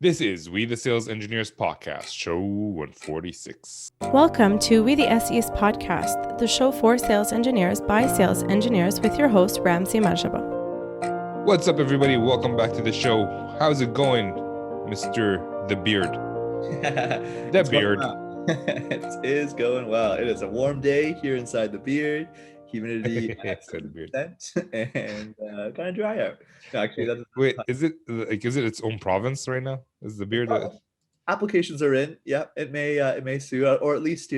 This is We the Sales Engineers Podcast, show 146. Welcome to We the SEs Podcast, the show for sales engineers by sales engineers with your host, Ramsey Majaba. What's up, everybody? Welcome back to the show. How's it going, Mr. The Beard? The Beard. It is going well. It is a warm day here inside the Beard. Humidity at 70% and kind of dry out. Actually, that's is it its own province right now? Is the Beard? Applications are in. Yeah, it may sue or at least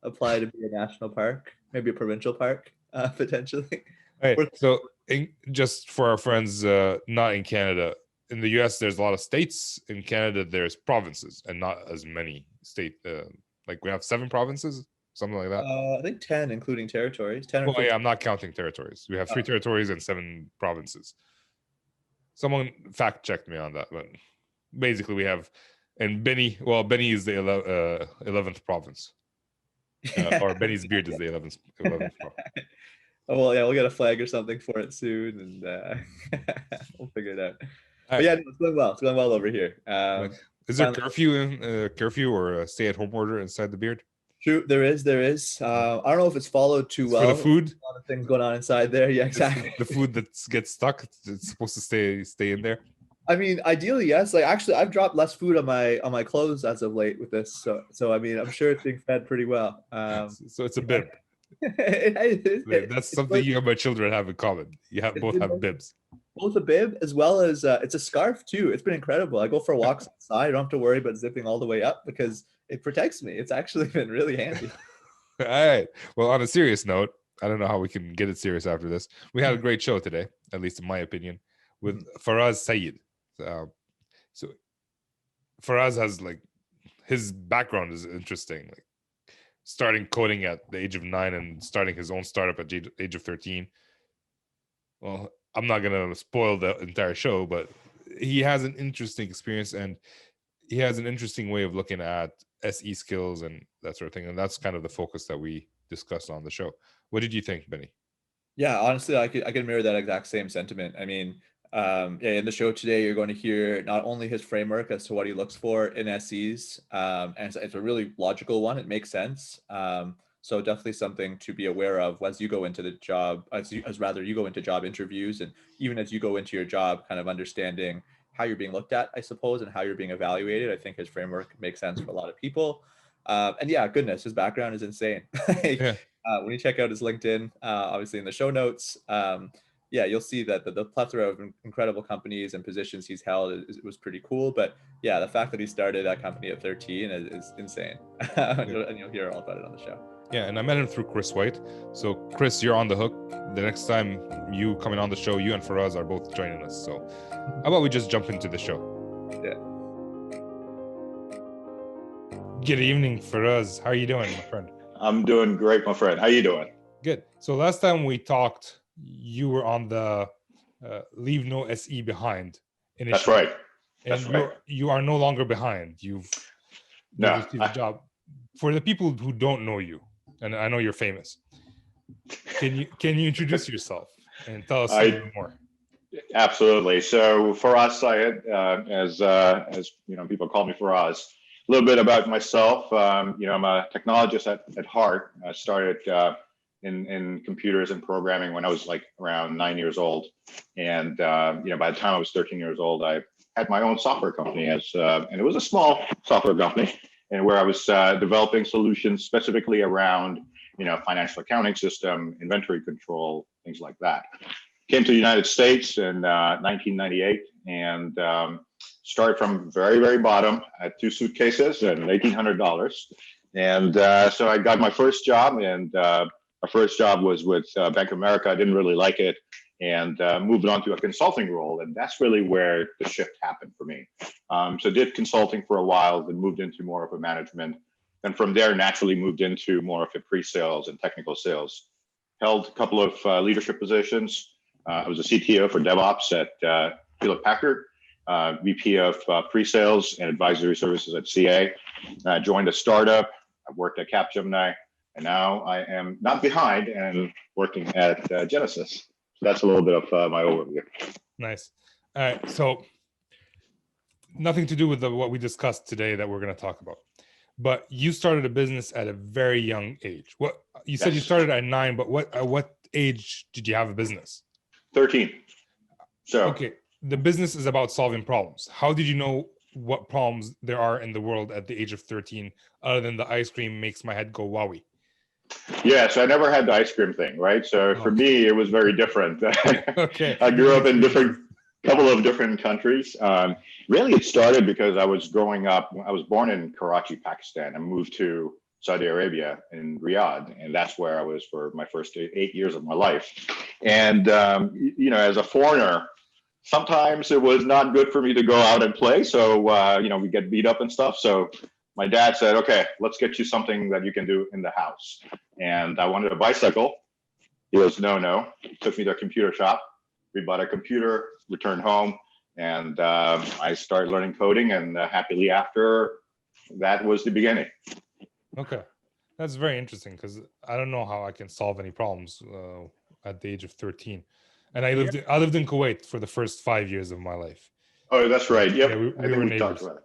apply to be a national park, maybe a provincial park, potentially. Right. So, just for our friends not in Canada, in the US, there's a lot of states. In Canada, there's provinces, and not as many state. Like we have 7 provinces. Something like that. I think 10, including territories. 10. Well, yeah, I'm not counting territories. We have 3 territories and 7 provinces. Someone fact checked me on that, but basically we have, and Benny. Well, Benny is the 11th province, or Benny's Beard is the 11th province. Oh well, yeah, we'll get a flag or something for it soon, and we'll figure it out. But yeah, it's going well. It's going well over here. Is there curfew or a stay-at-home order inside the Beard? True, there is. I don't know if it's followed too well. For the food? There's a lot of things going on inside there. Yeah, exactly. The food that gets stuck, it's supposed to stay in there. I mean, ideally, yes. Like, actually, I've dropped less food on my clothes as of late with this. So I mean, I'm sure it's being fed pretty well. So it's a bib. That's something you and my children have in common. Both have bibs. Both a bib as well as it's a scarf too. It's been incredible. I go for walks outside. I don't have to worry about zipping all the way up because it protects me. It's actually been really handy. All right. Well, on a serious note, I don't know how we can get it serious after this. We had a great show today, at least in my opinion, with Faraz Syed. So Faraz has his background is interesting. Like starting coding at the age of 9 and starting his own startup at the age of 13. Well, I'm not gonna spoil the entire show, but he has an interesting experience and he has an interesting way of looking at SE skills and that sort of thing. And that's kind of the focus that we discussed on the show. What did you think, Benny? Yeah, honestly, I could mirror that exact same sentiment. I mean, in the show today, you're going to hear not only his framework as to what he looks for in SEs, and it's a really logical one. It makes sense. So definitely something to be aware of as you go into the job, you go into job interviews, and even as you go into your job, kind of understanding how you're being looked at, I suppose, and how you're being evaluated. I think his framework makes sense for a lot of people. And yeah, goodness, his background is insane. When you check out his LinkedIn, obviously in the show notes, you'll see that the plethora of incredible companies and positions he's held was pretty cool. But yeah, the fact that he started that company at 13 is insane. And you'll hear all about it on the show. Yeah, and I met him through Chris White. So Chris, you're on the hook. The next time you coming on the show, you and Faraz are both joining us. So how about we just jump into the show? Yeah. Good evening, Faraz. How are you doing, my friend? I'm doing great, my friend. How you doing? Good. So last time we talked, you were on the Leave No SE Behind initiative. That's right. You are no longer behind. You've received a job. For the people who don't know you, and I know you're famous, can you introduce yourself and tell us something more? Absolutely. So Faraz Syed, as people call me Faraz. A little bit about myself. I'm a technologist at heart. I started in computers and programming when I was around 9 years old, and by the time I was 13 years old, I had my own software company and it was a small software company, and where I was developing solutions specifically around financial accounting system, inventory control, things like that. Came to the United States in 1998 and started from very, very bottom. I had 2 suitcases and $1,800. And so I got my first job, and my first job was with Bank of America. I didn't really like it, and moved on to a consulting role. And that's really where the shift happened for me. So did consulting for a while, then moved into more of a management. And from there, naturally moved into more of a pre-sales and technical sales. Held a couple of leadership positions. I was a CTO for DevOps at Hewlett Packard, VP of pre-sales and advisory services at CA. Joined a startup. I worked at Capgemini, and now I am not behind and working at Genesys. So that's a little bit of my overview. Nice. All right. So nothing to do with what we discussed today that we're going to talk about. But you started a business at a very young age. What you said you Yes. started at 9, but what age did you have a business? 13. So Okay, the business is about solving problems. How did you know what problems there are in the world at the age of 13, other than the ice cream makes my head go wowie? yeah, so I never had the ice cream thing, right? So for me, it was very different. Okay. I grew up in couple of different countries. Really, it started because I was growing up. I was born in Karachi, Pakistan, and moved to Saudi Arabia in Riyadh, and that's where I was for my first 8 years of my life. And as a foreigner, sometimes it was not good for me to go out and play. So we get beat up and stuff. So my dad said, "Okay, let's get you something that you can do in the house." And I wanted a bicycle. He goes, no. He took me to a computer shop. We bought a computer, returned home, and I started learning coding. And happily after, that was the beginning. Okay, that's very interesting because I don't know how I can solve any problems at the age of 13. And I lived in Kuwait for the first 5 years of my life. Oh, that's right. Yep. Yeah, we were neighbors. Talked about it.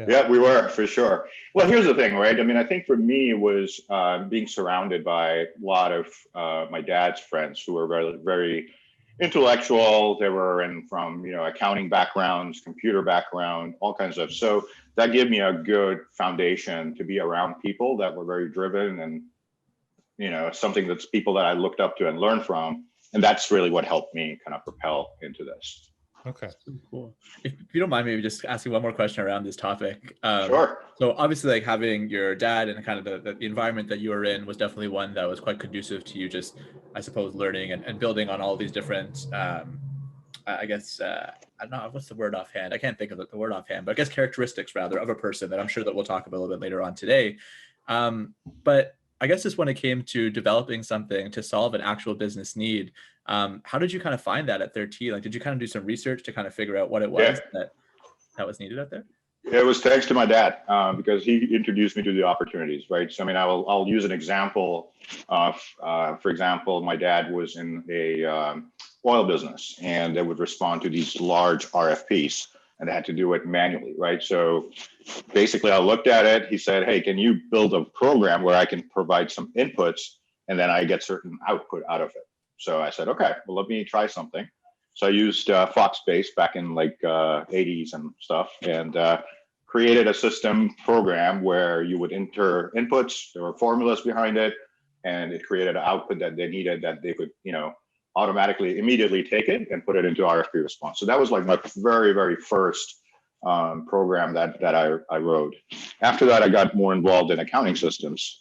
Yeah, we were, for sure. Well, here's the thing, right? I mean, I think for me, it was being surrounded by a lot of my dad's friends who were very, very intellectual. They were from accounting backgrounds, computer background, all kinds of. So that gave me a good foundation to be around people that were very driven, and something that's people that I looked up to and learned from. And that's really what helped me kind of propel into this. Okay. Cool. If you don't mind, maybe just asking one more question around this topic. Sure. So obviously, like having your dad and kind of the environment that you were in was definitely one that was quite conducive to you just, I suppose, learning and building on all these different, I guess, I don't know, what's the word offhand? I can't think of the word offhand, but I guess characteristics rather of a person that I'm sure that we'll talk about a little bit later on today. But I guess just when it came to developing something to solve an actual business need, how did you kind of find that at 13? Like, did you kind of do some research to kind of figure out what it was that was needed out there? It was thanks to my dad because he introduced me to the opportunities, right? So, I mean, I'll use an example of, for example, my dad was in a oil business, and they would respond to these large RFPs, and they had to do it manually, right? So basically, I looked at it. He said, "Hey, can you build a program where I can provide some inputs, and then I get certain output out of it?" So I said, "Okay, well, let me try something." So I used Foxbase back in like 80s and stuff, and created a system program where you would enter inputs. There were formulas behind it, and it created an output that they needed that they could, automatically, immediately take it and put it into RFP response. So that was like my very, very first program that I wrote. After that, I got more involved in accounting systems,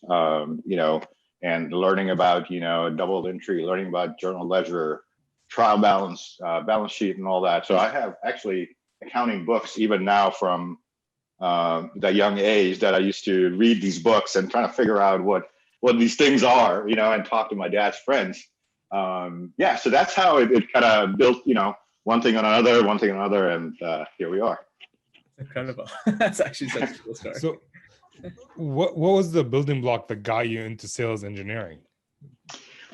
and learning about, double entry, learning about journal ledger, trial balance, balance sheet, and all that. So I have actually accounting books even now from that young age that I used to read these books and trying to figure out what these things are, and talk to my dad's friends. So that's how it kind of built, one thing on another, and here we are. Incredible. That's actually such a cool story. So what was the building block that got you into sales engineering?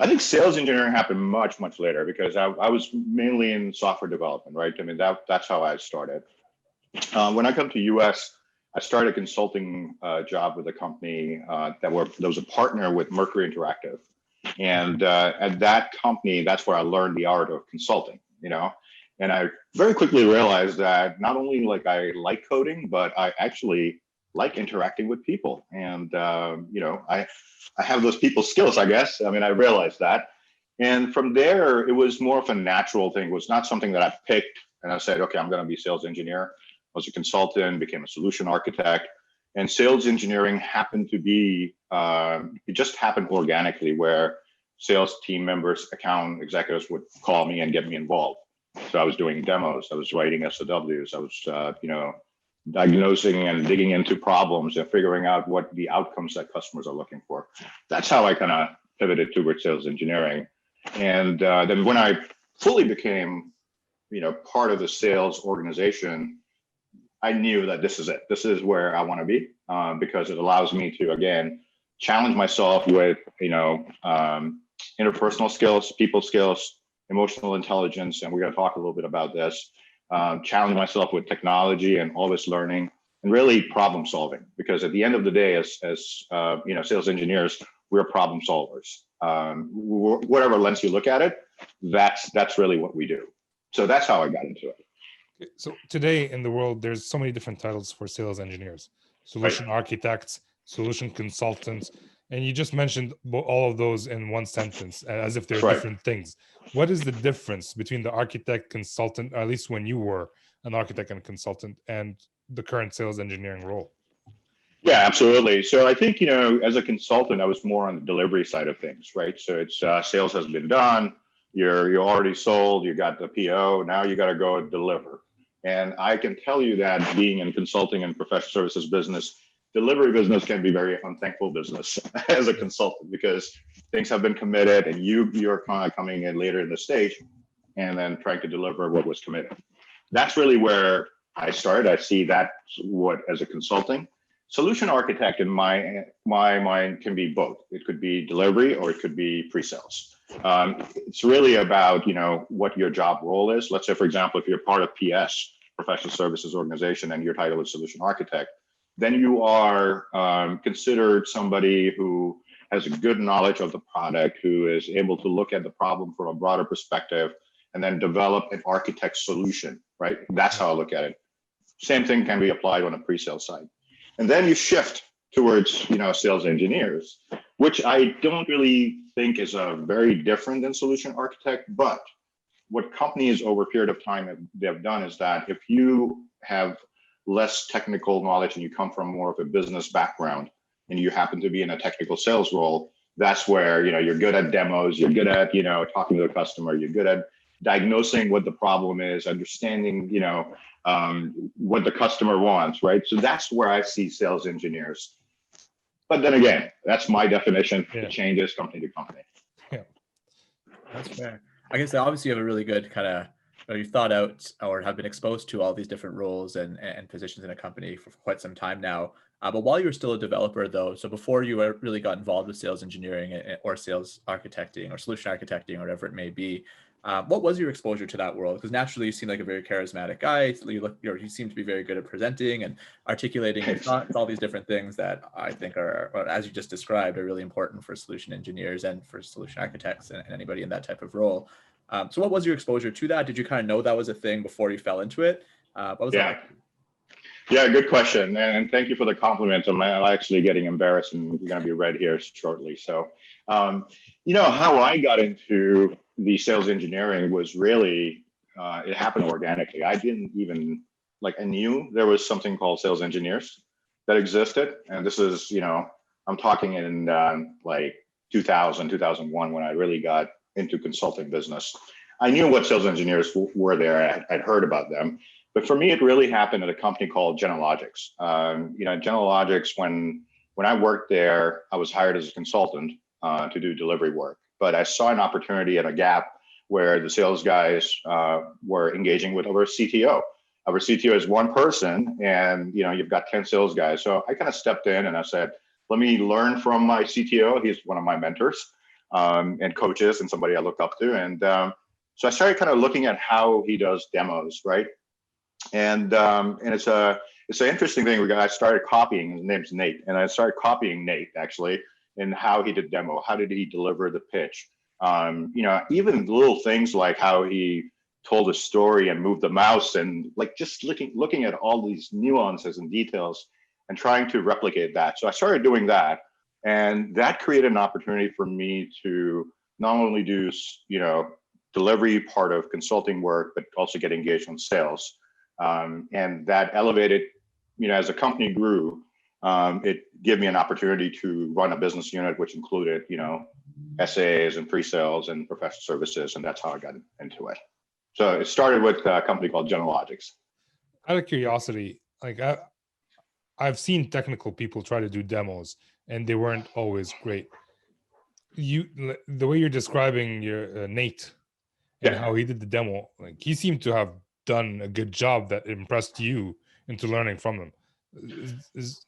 I think sales engineering happened much, much later because I was mainly in software development, right? I mean, that's how I started. When I come to US, I started a consulting job with a company that was a partner with Mercury Interactive. And at that company, that's where I learned the art of consulting, and I very quickly realized that not only I like coding, but I actually like interacting with people. And, I have those people skills, I guess. I mean, I realized that. And from there, it was more of a natural thing. It was not something that I picked and I said, okay, I'm going to be a sales engineer. I was a consultant, became a solution architect. And sales engineering happened to be, it just happened organically where sales team members, account executives would call me and get me involved. So I was doing demos, I was writing SOWs, I was, diagnosing and digging into problems and figuring out what the outcomes that customers are looking for. That's how I kind of pivoted towards sales engineering. And then when I fully became, part of the sales organization, I knew that this is it. This is where I want to be because it allows me to, again, challenge myself with, interpersonal skills, people skills, emotional intelligence. And we're going to talk a little bit about this. challenge myself with technology and always learning and really problem solving. Because at the end of the day, as sales engineers, we're problem solvers. Whatever lens you look at it, that's really what we do. So that's how I got into it. So today in the world, there's so many different titles for sales engineers: solution architects, solution consultants, and you just mentioned all of those in one sentence as if they're different things. What is the difference between the architect, consultant, or at least when you were an architect and consultant, and the current sales engineering role? Yeah, absolutely. So I think, as a consultant, I was more on the delivery side of things, right? So it's sales has been done, you're already sold, you got the PO, now you got to go deliver. And I can tell you that being in consulting and professional services business, delivery business can be very unthankful business as a consultant, because things have been committed and you're kind of coming in later in the stage and then trying to deliver what was committed. That's really where I started. I see that as a consulting. Solution architect in my mind can be both. It could be delivery or it could be pre-sales. It's really about, what your job role is. Let's say, for example, if you're part of PS, professional services organization, and your title is solution architect, then you are considered somebody who has a good knowledge of the product, who is able to look at the problem from a broader perspective and then develop an architect solution, right? That's how I look at it. Same thing can be applied on a pre-sales side. And then you shift towards, sales engineers, which I don't really think is very different than solution architect. But what companies over a period of time have done is that if you have less technical knowledge and you come from more of a business background and you happen to be in a technical sales role, that's where, you're good at demos, you're good at, talking to the customer, you're good at diagnosing what the problem is, understanding, what the customer wants, right? So that's where I see sales engineers. But then again, that's my definition. Yeah. It changes company to company. Yeah, that's fair. I guess obviously you have a really good kind of, you've thought out or have been exposed to all these different roles and positions in a company for quite some time now. But while you were still a developer though, so before you really got involved with sales engineering or sales architecting or solution architecting or whatever it may be, what was your exposure to that world? Because naturally you seem like a very charismatic guy. You seem to be very good at presenting and articulating your thoughts, all these different things that I think are, as you just described, are really important for solution engineers and for solution architects and anybody in that type of role. So what was your exposure to that? Did you kind of know that was a thing before you fell into it? What was that like? Yeah, good question. And thank you for the compliment. I'm actually getting embarrassed and we're going to be read here shortly. So, how I got into the sales engineering was really, it happened organically. I didn't even, I knew there was something called sales engineers that existed. And this is, I'm talking in 2000, 2001, when I really got into consulting business. I knew what sales engineers were there. I'd heard about them. But for me, it really happened at a company called Genesys. Genesys, when I worked there, I was hired as a consultant to do delivery work. But I saw an opportunity and a gap where the sales guys were engaging with our CTO. Our CTO is one person, and you've got 10 sales guys. So I kind of stepped in and I said, let me learn from my CTO. He's one of my mentors and coaches and somebody I look up to. And so I started kind of looking at how he does demos, right? And it's an interesting thing. I started copying. His name's Nate, and I started copying Nate actually in how he did demo. How did he deliver the pitch? Even little things like how he told a story and moved the mouse, and just looking at all these nuances and details and trying to replicate that. So I started doing that, and that created an opportunity for me to not only do delivery part of consulting work, but also get engaged on sales. And that elevated, as the company grew, it gave me an opportunity to run a business unit, which included, SAs and pre-sales and professional services. And that's how I got into it. So it started with a company called Genesys. Out of curiosity, I've seen technical people try to do demos and they weren't always great. The way you're describing your Nate and how he did the demo, he seemed to have done a good job that impressed you into learning from them.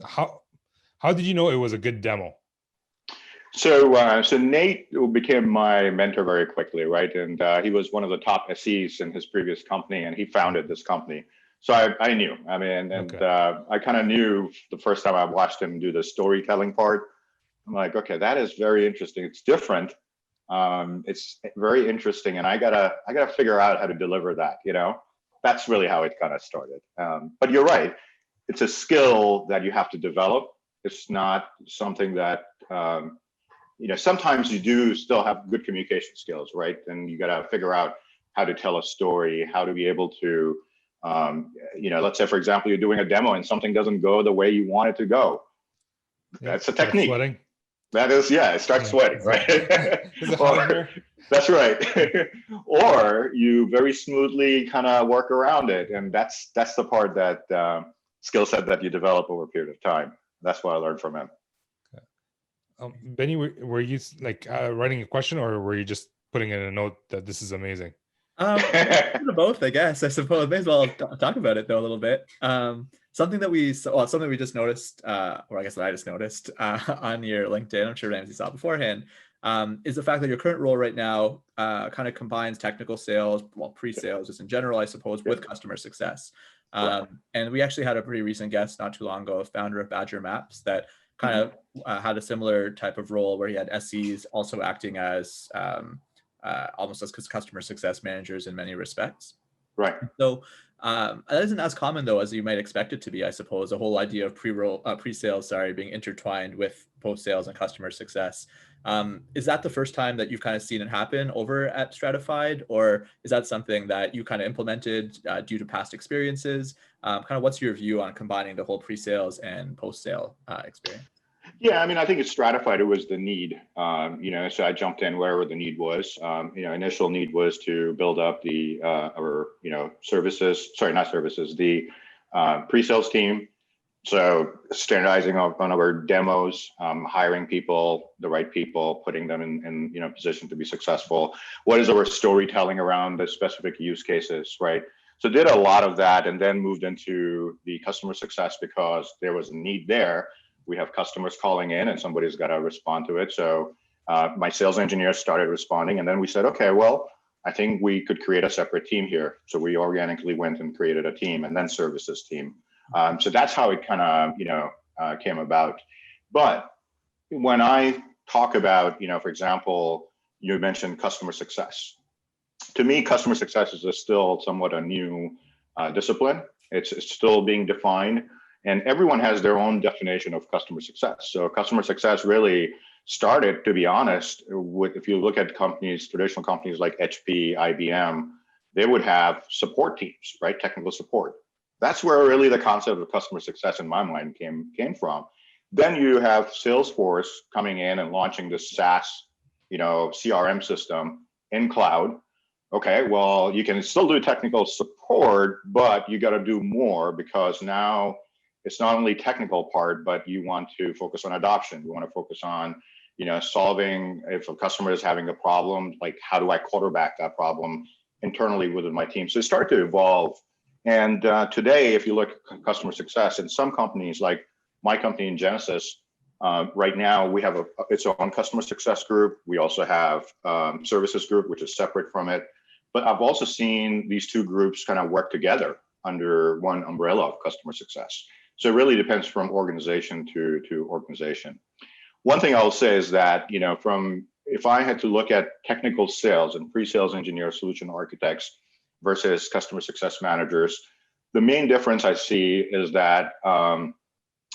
How did you know it was a good demo? So Nate became my mentor very quickly, right? And he was one of the top SEs in his previous company, and he founded this company. So I knew. I mean, and I kind of knew the first time I watched him do the storytelling part. I'm like, okay, that is very interesting. It's different. It's very interesting, and I gotta figure out how to deliver that. That's really how it kind of started. But you're right. It's a skill that you have to develop. It's not something that sometimes you do still have good communication skills, right? And you got to figure out how to tell a story, how to be able to, let's say, for example, you're doing a demo and something doesn't go the way you want it to go. That's a technique. Sweating. That is, it starts sweating, right? Is it hot in here? That's right. Or you very smoothly kind of work around it. And that's the part that skill set that you develop over a period of time. That's what I learned from him. Benny, were you writing a question, or were you just putting in a note that this is amazing? Both, I guess. I suppose. May as well talk about it though a little bit. Something we just noticed, or I guess that I just noticed on your LinkedIn. I'm sure Ramsey saw beforehand. Is the fact that your current role right now kind of combines technical sales, pre-sales, just in general, I suppose, with customer success. And we actually had a pretty recent guest not too long ago, a founder of Badger Maps, that kind of had a similar type of role where he had SEs also acting as almost as customer success managers in many respects. Right. So that isn't as common though as you might expect it to be, I suppose. The whole idea of pre-sales, being intertwined with post-sales and customer success. Is that the first time that you've kind of seen it happen over at Stratified, or is that something that you kind of implemented due to past experiences? Kind of what's your view on combining the whole pre-sales and post-sale experience? Yeah, I mean, I think it's Stratified. It was the need, so I jumped in wherever the need was. Initial need was to build up the the pre-sales team. So standardizing on our demos, hiring people, the right people, putting them in position to be successful. What is our storytelling around the specific use cases, right? So did a lot of that, and then moved into the customer success because there was a need there. We have customers calling in and somebody's got to respond to it. So my sales engineers started responding, and then we said, okay, well, I think we could create a separate team here. So we organically went and created a team, and then services team. So that's how it kind of, came about. But when I talk about, for example, you mentioned customer success. To me, customer success is still somewhat a new discipline. It's still being defined, and everyone has their own definition of customer success. So customer success really started, to be honest, if you look at companies, traditional companies like HP, IBM, they would have support teams, right? Technical support. That's where really the concept of customer success in my mind came from. Then you have Salesforce coming in and launching this SaaS, CRM system in cloud. Okay, well, you can still do technical support, but you got to do more, because now it's not only technical part, but you want to focus on adoption. You want to focus on, solving, if a customer is having a problem, like how do I quarterback that problem internally within my team? So it started to evolve. And today, if you look at customer success in some companies, like my company in Genesys, right now we have its own customer success group. We also have services group, which is separate from it. But I've also seen these two groups kind of work together under one umbrella of customer success. So it really depends from organization to organization. One thing I'll say is that, if I had to look at technical sales and pre-sales engineers, solution architects versus customer success managers, the main difference I see is that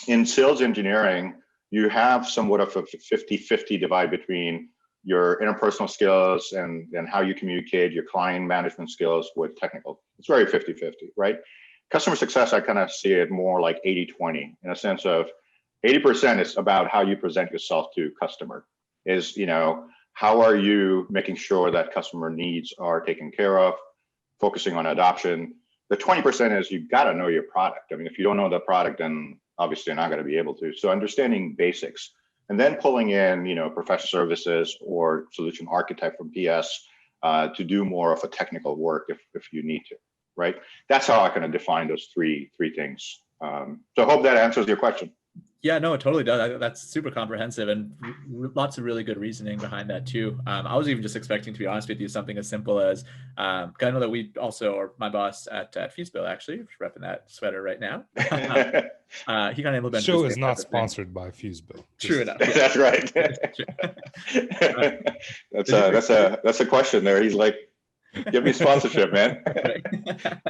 in sales engineering, you have somewhat of a 50-50 divide between your interpersonal skills and how you communicate, your client management skills with technical. It's very 50-50, right? Customer success, I kind of see it more like 80-20, in a sense of 80% is about how you present yourself to customer. Is, how are you making sure that customer needs are taken care of, focusing on adoption. The 20% is you've got to know your product. I mean, if you don't know the product, then obviously you're not going to be able to. So understanding basics, and then pulling in, professional services or solution architect from PS to do more of a technical work if you need to, right? That's how I kind of define those three things. So I hope that answers your question. Yeah, no, it totally does. That's super comprehensive and lots of really good reasoning behind that too. I was even just expecting, to be honest with you, something as simple as, 'cause I know that we also, or my boss at FuseBuild actually, repping that sweater right now. He kind of The implemented show the is same not type of thing. sponsored by FuseBuild. True enough. Yeah. That's right. That's a question there. He's like, give me sponsorship, man.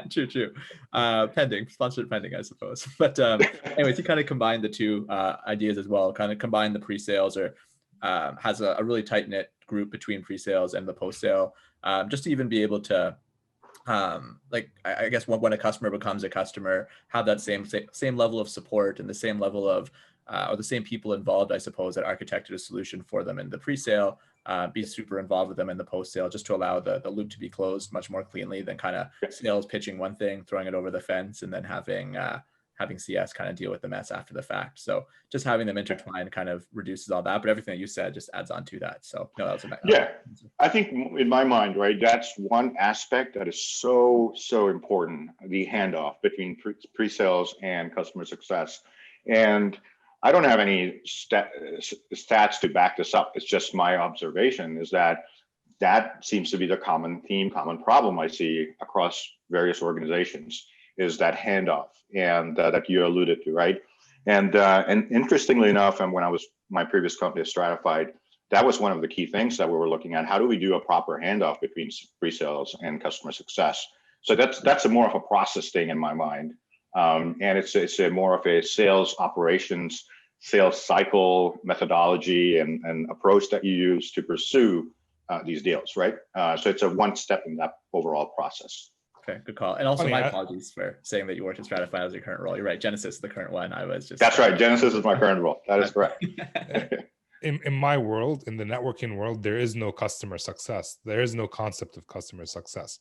True. Pending, sponsored pending, I suppose. But anyways, he kind of combined the two ideas as well, kind of combined the pre-sales, or has a really tight-knit group between pre-sales and the post-sale, just to even be able to, like, I guess when a customer becomes a customer, have that same level of support and the same level of, or the same people involved, I suppose, that architected a solution for them in the pre-sale, be super involved with them in the post-sale, just to allow the loop to be closed much more cleanly than kind of sales pitching one thing, throwing it over the fence, and then having CS kind of deal with the mess after the fact. So just having them intertwined kind of reduces all that, but everything that you said just adds on to that. So no, that was yeah. I think in my mind, right, that's one aspect that is so important, the handoff between pre-sales and customer success. And I don't have any stats to back this up. It's just my observation is that seems to be the common theme, common problem I see across various organizations, is that handoff, and that you alluded to, right? And interestingly enough, and when I was my previous company, Stratified, that was one of the key things that we were looking at. How do we do a proper handoff between pre-sales and customer success? So that's a more of a process thing in my mind. And it's a more of a sales operations, sales cycle methodology and approach that you use to pursue these deals, right? So it's a one step in that overall process. Okay, good call. And also, my apologies for saying that you worked at Stratified as your current role. You're right, Genesys is the current one. I was just. That's right. Genesys is my current role. That is correct. In my world, in the networking world, there is no customer success. There is no concept of customer success.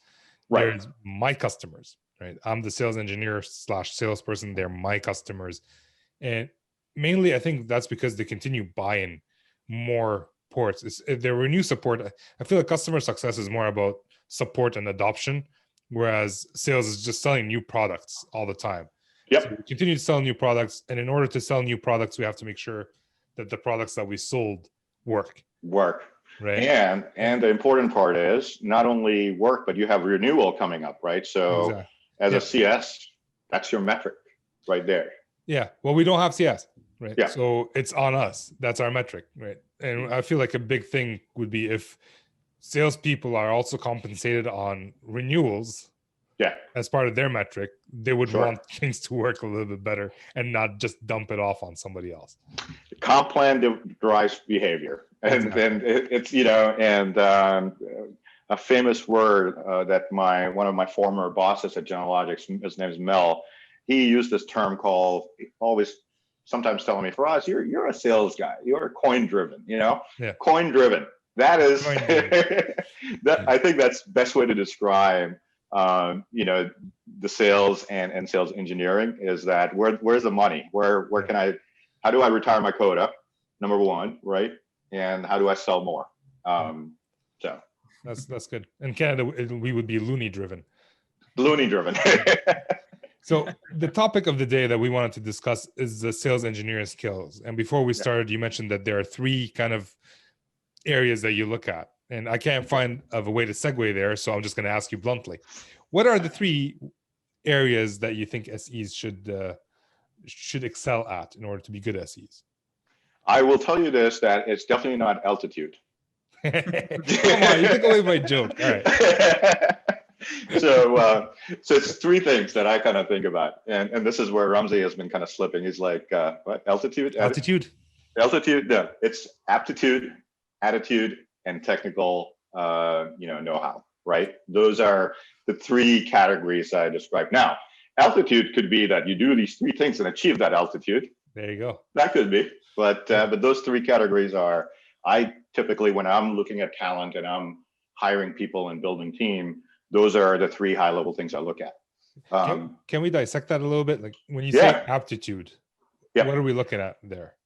Right. There's my customers, right? I'm the sales engineer / salesperson. They're my customers. And mainly, I think that's because they continue buying more ports. They renew support. I feel like customer success is more about support and adoption, whereas sales is just selling new products all the time. Yep. So we continue to sell new products. And in order to sell new products, we have to make sure that the products that we sold work. Right. And the important part is not only work, but you have renewal coming up, right? So exactly. As a CS, that's your metric right there. Yeah. Well, we don't have CS, right? Yeah. So it's on us. That's our metric, right? And I feel like a big thing would be if salespeople are also compensated on renewals. Yeah. As part of their metric, they would want things to work a little bit better and not just dump it off on somebody else. The comp plan drives behavior, and it's a famous word that one of my former bosses at Genalogics, his name is Mel, he used this term called, always sometimes telling me, Faraz, you're a sales guy, you're coin driven, coin driven. That is, I think that's the best way to describe the sales and sales engineering, is that where's the money? How do I retire my quota? Number one, right? And how do I sell more? So that's good. In Canada, we would be loony driven. So the topic of the day that we wanted to discuss is the sales engineering skills. And before we started, you mentioned that there are three kind of areas that you look at. And I can't find a way to segue there, so I'm just going to ask you bluntly. What are the three areas that you think SEs should excel at in order to be good SEs? I will tell you this, that it's definitely not altitude. Come on, you took away my joke. All right. So it's three things that I kind of think about. And this is where Ramsey has been kind of slipping. He's like, what? Altitude? Altitude. No, it's aptitude, attitude, and technical know-how, right? Those are the three categories I described. Now, altitude could be that you do these three things and achieve that altitude. There you go. That could be, but those three categories are, I typically, when I'm looking at talent and I'm hiring people and building team, those are the three high-level things I look at. Can we dissect that a little bit? Like when you say aptitude, what are we looking at there?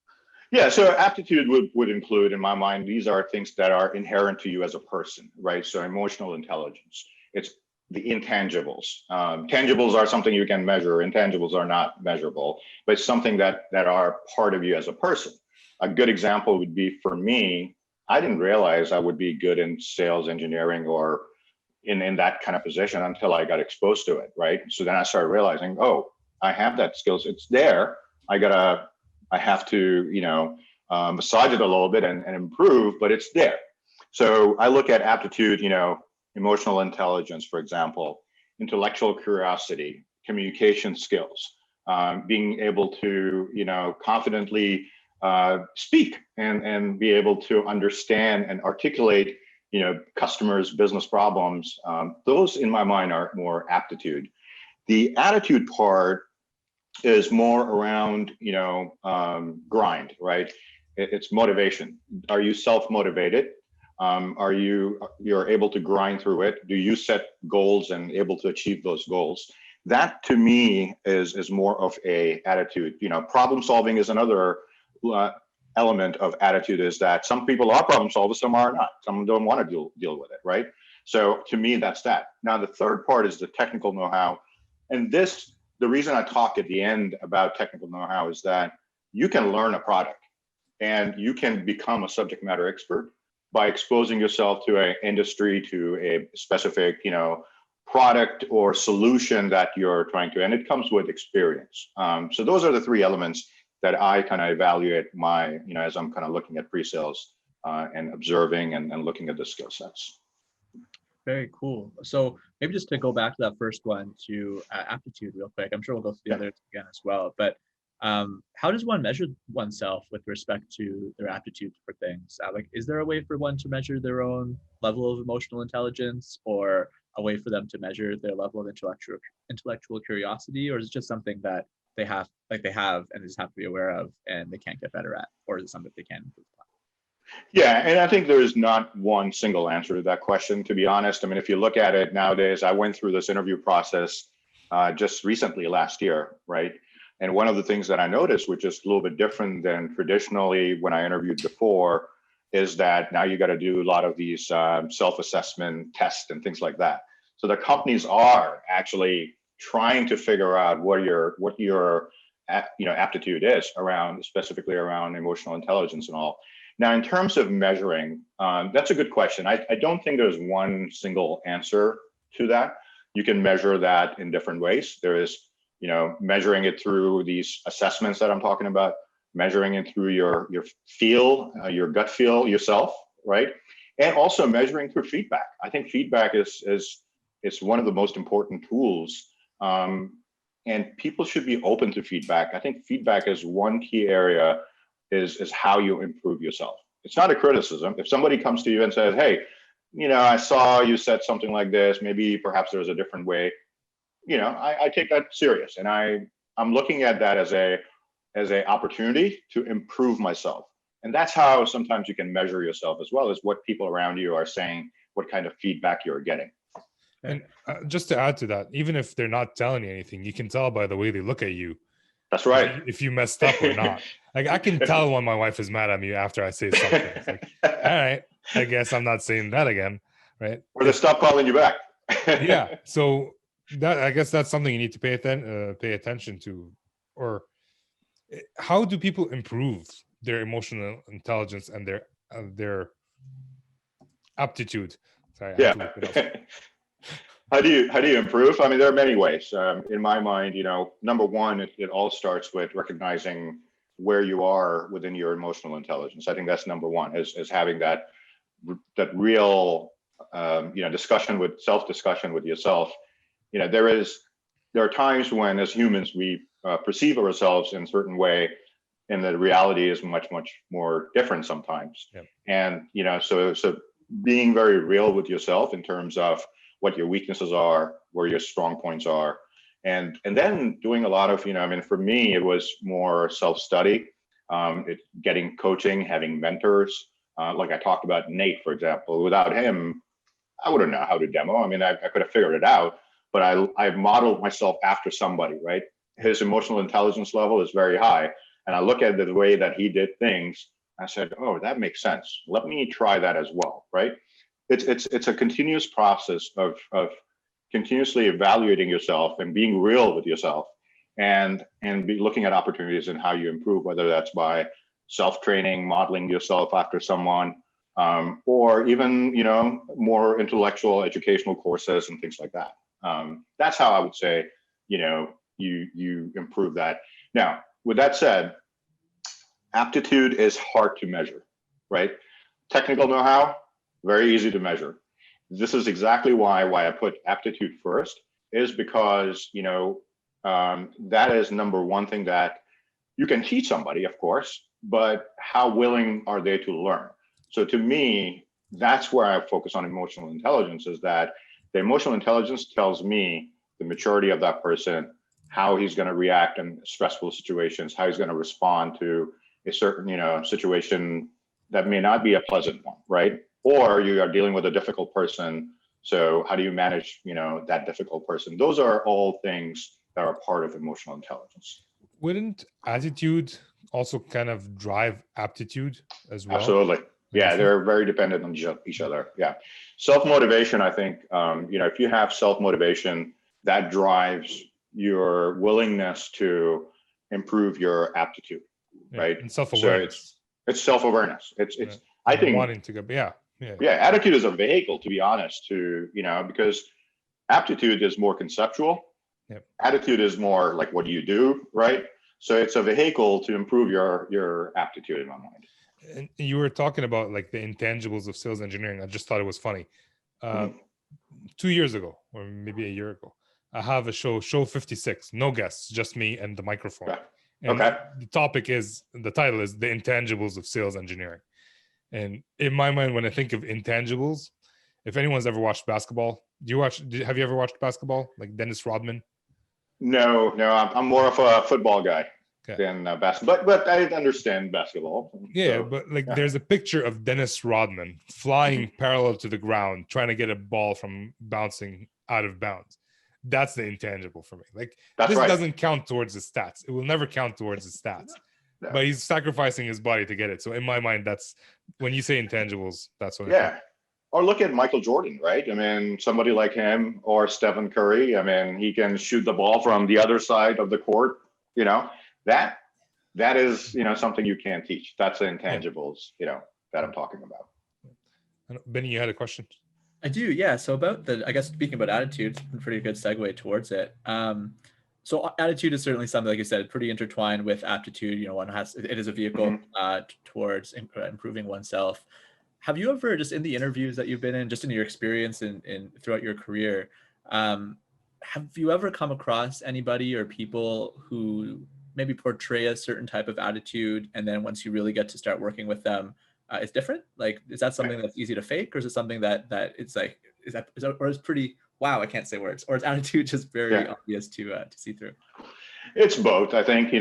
Yeah, so aptitude would include, in my mind, these are things that are inherent to you as a person, right? So emotional intelligence. It's the intangibles. Tangibles are something you can measure. Intangibles are not measurable, but it's something that are part of you as a person. A good example would be, for me, I didn't realize I would be good in sales engineering or in that kind of position until I got exposed to it, right? So then I started realizing, oh, I have that skills. It's there. I have to, massage it a little bit and improve, but it's there. So I look at aptitude, emotional intelligence, for example, intellectual curiosity, communication skills, being able to, confidently speak and be able to understand and articulate, customers' business problems. Those, in my mind, are more aptitude. The attitude part is more around, grind, right? It's motivation. Are you self-motivated? You're able to grind through it? Do you set goals and able to achieve those goals? That, to me, is more of a attitude. Problem solving is another element of attitude, is that some people are problem solvers, some are not. Some don't want to deal with it, right? So to me, that's that. Now, the third part is the technical know-how. And the reason I talk at the end about technical know-how is that you can learn a product and you can become a subject matter expert by exposing yourself to an industry, to a specific, product or solution that you're trying to, and it comes with experience. So those are the three elements that I kind of evaluate as I'm kind of looking at pre-sales and observing and looking at the skill sets. Very cool. So maybe just to go back to that first one, to aptitude real quick. I'm sure we'll go through the others again as well, but how does one measure oneself with respect to their aptitude for things? Is there a way for one to measure their own level of emotional intelligence, or a way for them to measure their level of intellectual curiosity, or is it just something that they have and they just have to be aware of and they can't get better at, or is it something they can improve upon? Yeah, and I think there is not one single answer to that question, to be honest. I mean, if you look at it nowadays, I went through this interview process just recently last year, right? And one of the things that I noticed, which is a little bit different than traditionally when I interviewed before, is that now you got to do a lot of these self-assessment tests and things like that. So the companies are actually trying to figure out what your aptitude is around, specifically around emotional intelligence and all. Now, in terms of measuring, that's a good question. I don't think there's one single answer to that. You can measure that in different ways. There is, measuring it through these assessments that I'm talking about, measuring it through your feel, your gut feel yourself, right? And also measuring through feedback. I think feedback is one of the most important tools, and people should be open to feedback. I think feedback is one key area, is how you improve yourself. It's not a criticism. If somebody comes to you and says, hey, I saw you said something like this, maybe perhaps there's a different way, I take that serious, and I'm looking at that as a opportunity to improve myself. And that's how sometimes you can measure yourself as well, as what people around you are saying, what kind of feedback you're getting. And just to add to that, even if they're not telling you anything, you can tell by the way they look at you. That's right. If you messed up or not. Like, I can tell when my wife is mad at me after I say something. It's like, all right, I guess I'm not saying that again, right? Or they stop calling you back. Yeah. So I guess that's something you need to pay attention to. Or how do people improve their emotional intelligence and their aptitude? Sorry, yeah. How do you improve? I mean, there are many ways. In my mind, number one, it all starts with recognizing where you are within your emotional intelligence. I think that's number one, is having that real, self-discussion with yourself. There are times when, as humans, we perceive ourselves in a certain way, and the reality is much, much more different sometimes. Yep. And so being very real with yourself in terms of what your weaknesses are, where your strong points are, and then doing a lot of, for me, it was more self-study, getting coaching, having mentors. Like I talked about Nate, for example. Without him, I wouldn't know how to demo. I mean, I could have figured it out, but I modeled myself after somebody, right? His emotional intelligence level is very high. And I look at the way that he did things. I said, oh, that makes sense. Let me try that as well, right? It's a continuous process of continuously evaluating yourself and being real with yourself, and be looking at opportunities and how you improve, whether that's by self-training, modeling yourself after someone, or even, more intellectual educational courses and things like that. That's how I would say, you improve that. Now, with that said, aptitude is hard to measure, right? Technical know-how, very easy to measure. This is exactly why I put aptitude first, is because, that is number one thing that you can teach somebody, of course, but how willing are they to learn? So to me, that's where I focus on emotional intelligence, is that the emotional intelligence tells me the maturity of that person, how he's going to react in stressful situations, how he's going to respond to a certain, situation that may not be a pleasant one, right? Or you are dealing with a difficult person. So how do you manage, that difficult person? Those are all things that are part of emotional intelligence. Wouldn't attitude also kind of drive aptitude as well? Absolutely. Yeah, they're very dependent on each other. Yeah. Self-motivation, I think, if you have self-motivation, that drives your willingness to improve your aptitude, right? And self-awareness. So it's self-awareness. It's I think wanting to go, yeah. Attitude is a vehicle, to be honest, because aptitude is more conceptual. Yep. Attitude is more like, what do you do, right? So it's a vehicle to improve your aptitude, in my mind. And you were talking about like the intangibles of sales engineering. I just thought it was funny. 2 years ago, or maybe a year ago, I have a show 56, no guests, just me and the microphone. Okay. And Okay. the title is The Intangibles of Sales Engineering. And in my mind, when I think of intangibles, if anyone's ever watched basketball, have you ever watched basketball? Like Dennis Rodman? No, I'm more of a football guy than basketball, but I understand basketball. Yeah, so, but there's a picture of Dennis Rodman flying parallel to the ground, trying to get a ball from bouncing out of bounds. That's the intangible for me. Like, this doesn't count towards his stats. It will never count towards his stats. No. But he's sacrificing his body to get it. So in my mind, that's when you say intangibles, that's what I think. Or look at Michael Jordan, right? I mean, somebody like him, or Stephen Curry. I mean, he can shoot the ball from the other side of the court. That is, something you can't teach. That's the intangibles, that I'm talking about. Benny, you had a question? I do, yeah. So I guess speaking about attitude, it's a pretty good segue towards it. So attitude is certainly something, like you said, pretty intertwined with aptitude. It is a vehicle towards improving oneself. Have you ever, just in the interviews that you've been in, just in your experience in throughout your career, have you ever come across anybody or people who maybe portray a certain type of attitude, and then once you really get to start working with them, it's different? Like, is that something that's easy to fake, or is it something that it's like, is that or is pretty, wow, I can't say words, or is attitude just very obvious to see through? It's both, I think.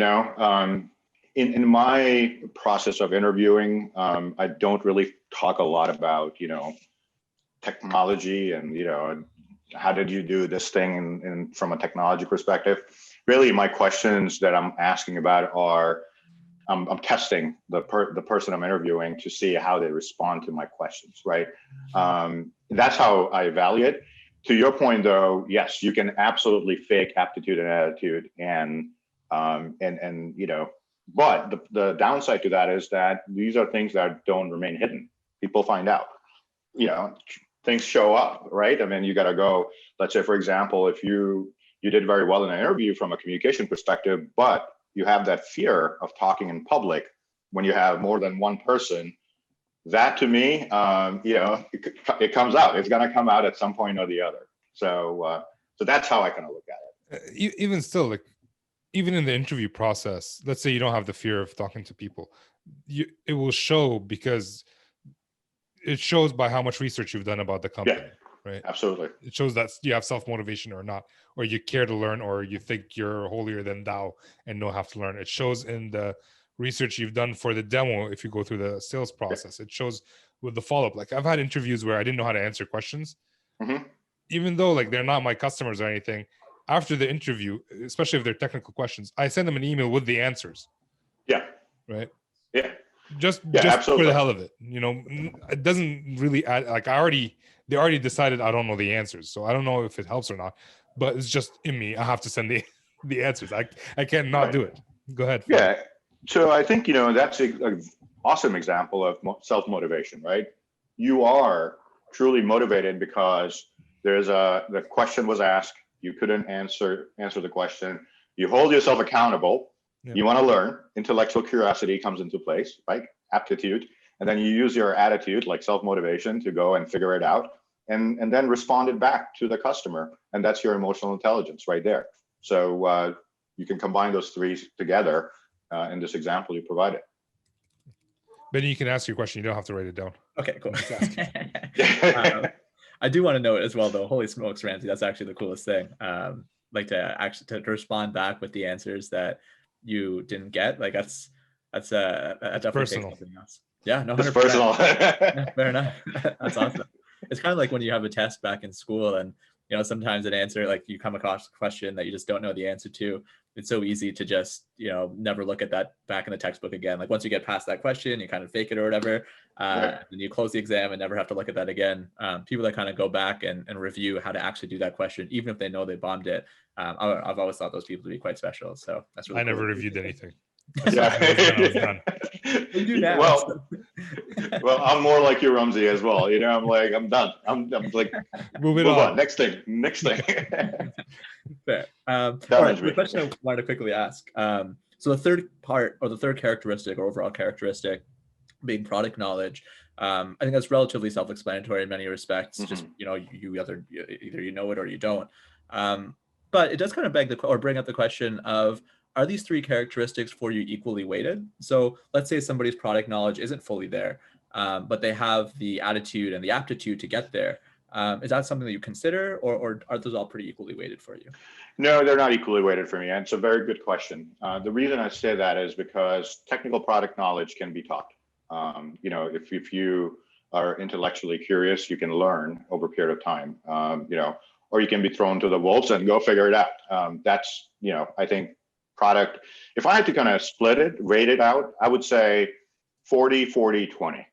In my process of interviewing, I don't really talk a lot about, technology and, how did you do this thing and from a technology perspective. Really, my questions that I'm asking about are, I'm testing the person I'm interviewing to see how they respond to my questions, right? That's how I evaluate. To your point, though, yes, you can absolutely fake aptitude and attitude, but the downside to that is that these are things that don't remain hidden. People find out, things show up, right? I mean, you got to go, let's say, for example, if you did very well in an interview from a communication perspective, but you have that fear of talking in public when you have more than one person, that to me, it comes out. It's going to come out at some point or the other. So that's how I kind of look at it. Even still, even in the interview process, let's say you don't have the fear of talking to people, it will show, because it shows by how much research you've done about the company, right? Absolutely. It shows that you have self-motivation or not, or you care to learn, or you think you're holier than thou and don't have to learn. It shows in the research you've done for the demo. If you go through the sales process, it shows with the follow-up. Like, I've had interviews where I didn't know how to answer questions, even though they're not my customers or anything. After the interview, especially if they're technical questions, I send them an email with the answers. Yeah. Right. Yeah. just Yeah, for absolutely. the hell of it. It doesn't really add. Like they already decided I don't know the answers, so I don't know if it helps or not. But it's just in me. I have to send the answers. I can't not Right. do it. Go ahead. Yeah. So I think, that's an awesome example of self-motivation, right? You are truly motivated because the question was asked, you couldn't answer the question. You hold yourself accountable. Yeah. You want to learn. Intellectual curiosity comes into place, right? Aptitude. And then you use your attitude, like self-motivation, to go and figure it out and then respond it back to the customer. And that's your emotional intelligence right there. So you can combine those three together in this example you provided. Benny, you can ask your question. You don't have to write it down. Okay, cool. Just ask I do want to note as well, though. Holy smokes, Ramsey, that's actually the coolest thing. Like to respond back with the answers that you didn't get. Like that's definitely personal. takes something else. Yeah, no, 100%. It's personal. Yeah, fair enough. That's awesome. It's kind of like when you have a test back in school, and sometimes an answer, like you come across a question that you just don't know the answer to. It's so easy to just never look at that back in the textbook again. Like once you get past that question, you kind of fake it or whatever, Right. and you close the exam and never have to look at that again. People that kind of go back and review how to actually do that question, even if they know they bombed it, I've always thought those people to be quite special. So that's really I cool. never reviewed anything. Yeah. I was done. You do now. Well, I'm more like you, Ramsey, as well. I'm like, I'm done. I'm like, Move on. Next thing. Fair. All right. The question I wanted to quickly ask. So the third part, or the third characteristic, or overall characteristic, being product knowledge. I think that's relatively self-explanatory in many respects. Mm-hmm. Just you either you know it or you don't. But it does kind of bring up the question of, are these three characteristics for you equally weighted? So let's say somebody's product knowledge isn't fully there, but they have the attitude and the aptitude to get there. Is that something that you consider, or are those all pretty equally weighted for you? No, they're not equally weighted for me. And it's a very good question. The reason I say that is because technical product knowledge can be taught. If you are intellectually curious, you can learn over a period of time, or you can be thrown to the wolves and go figure it out. That's, I think product, if I had to kind of rate it out, I would say 40, 40, 20.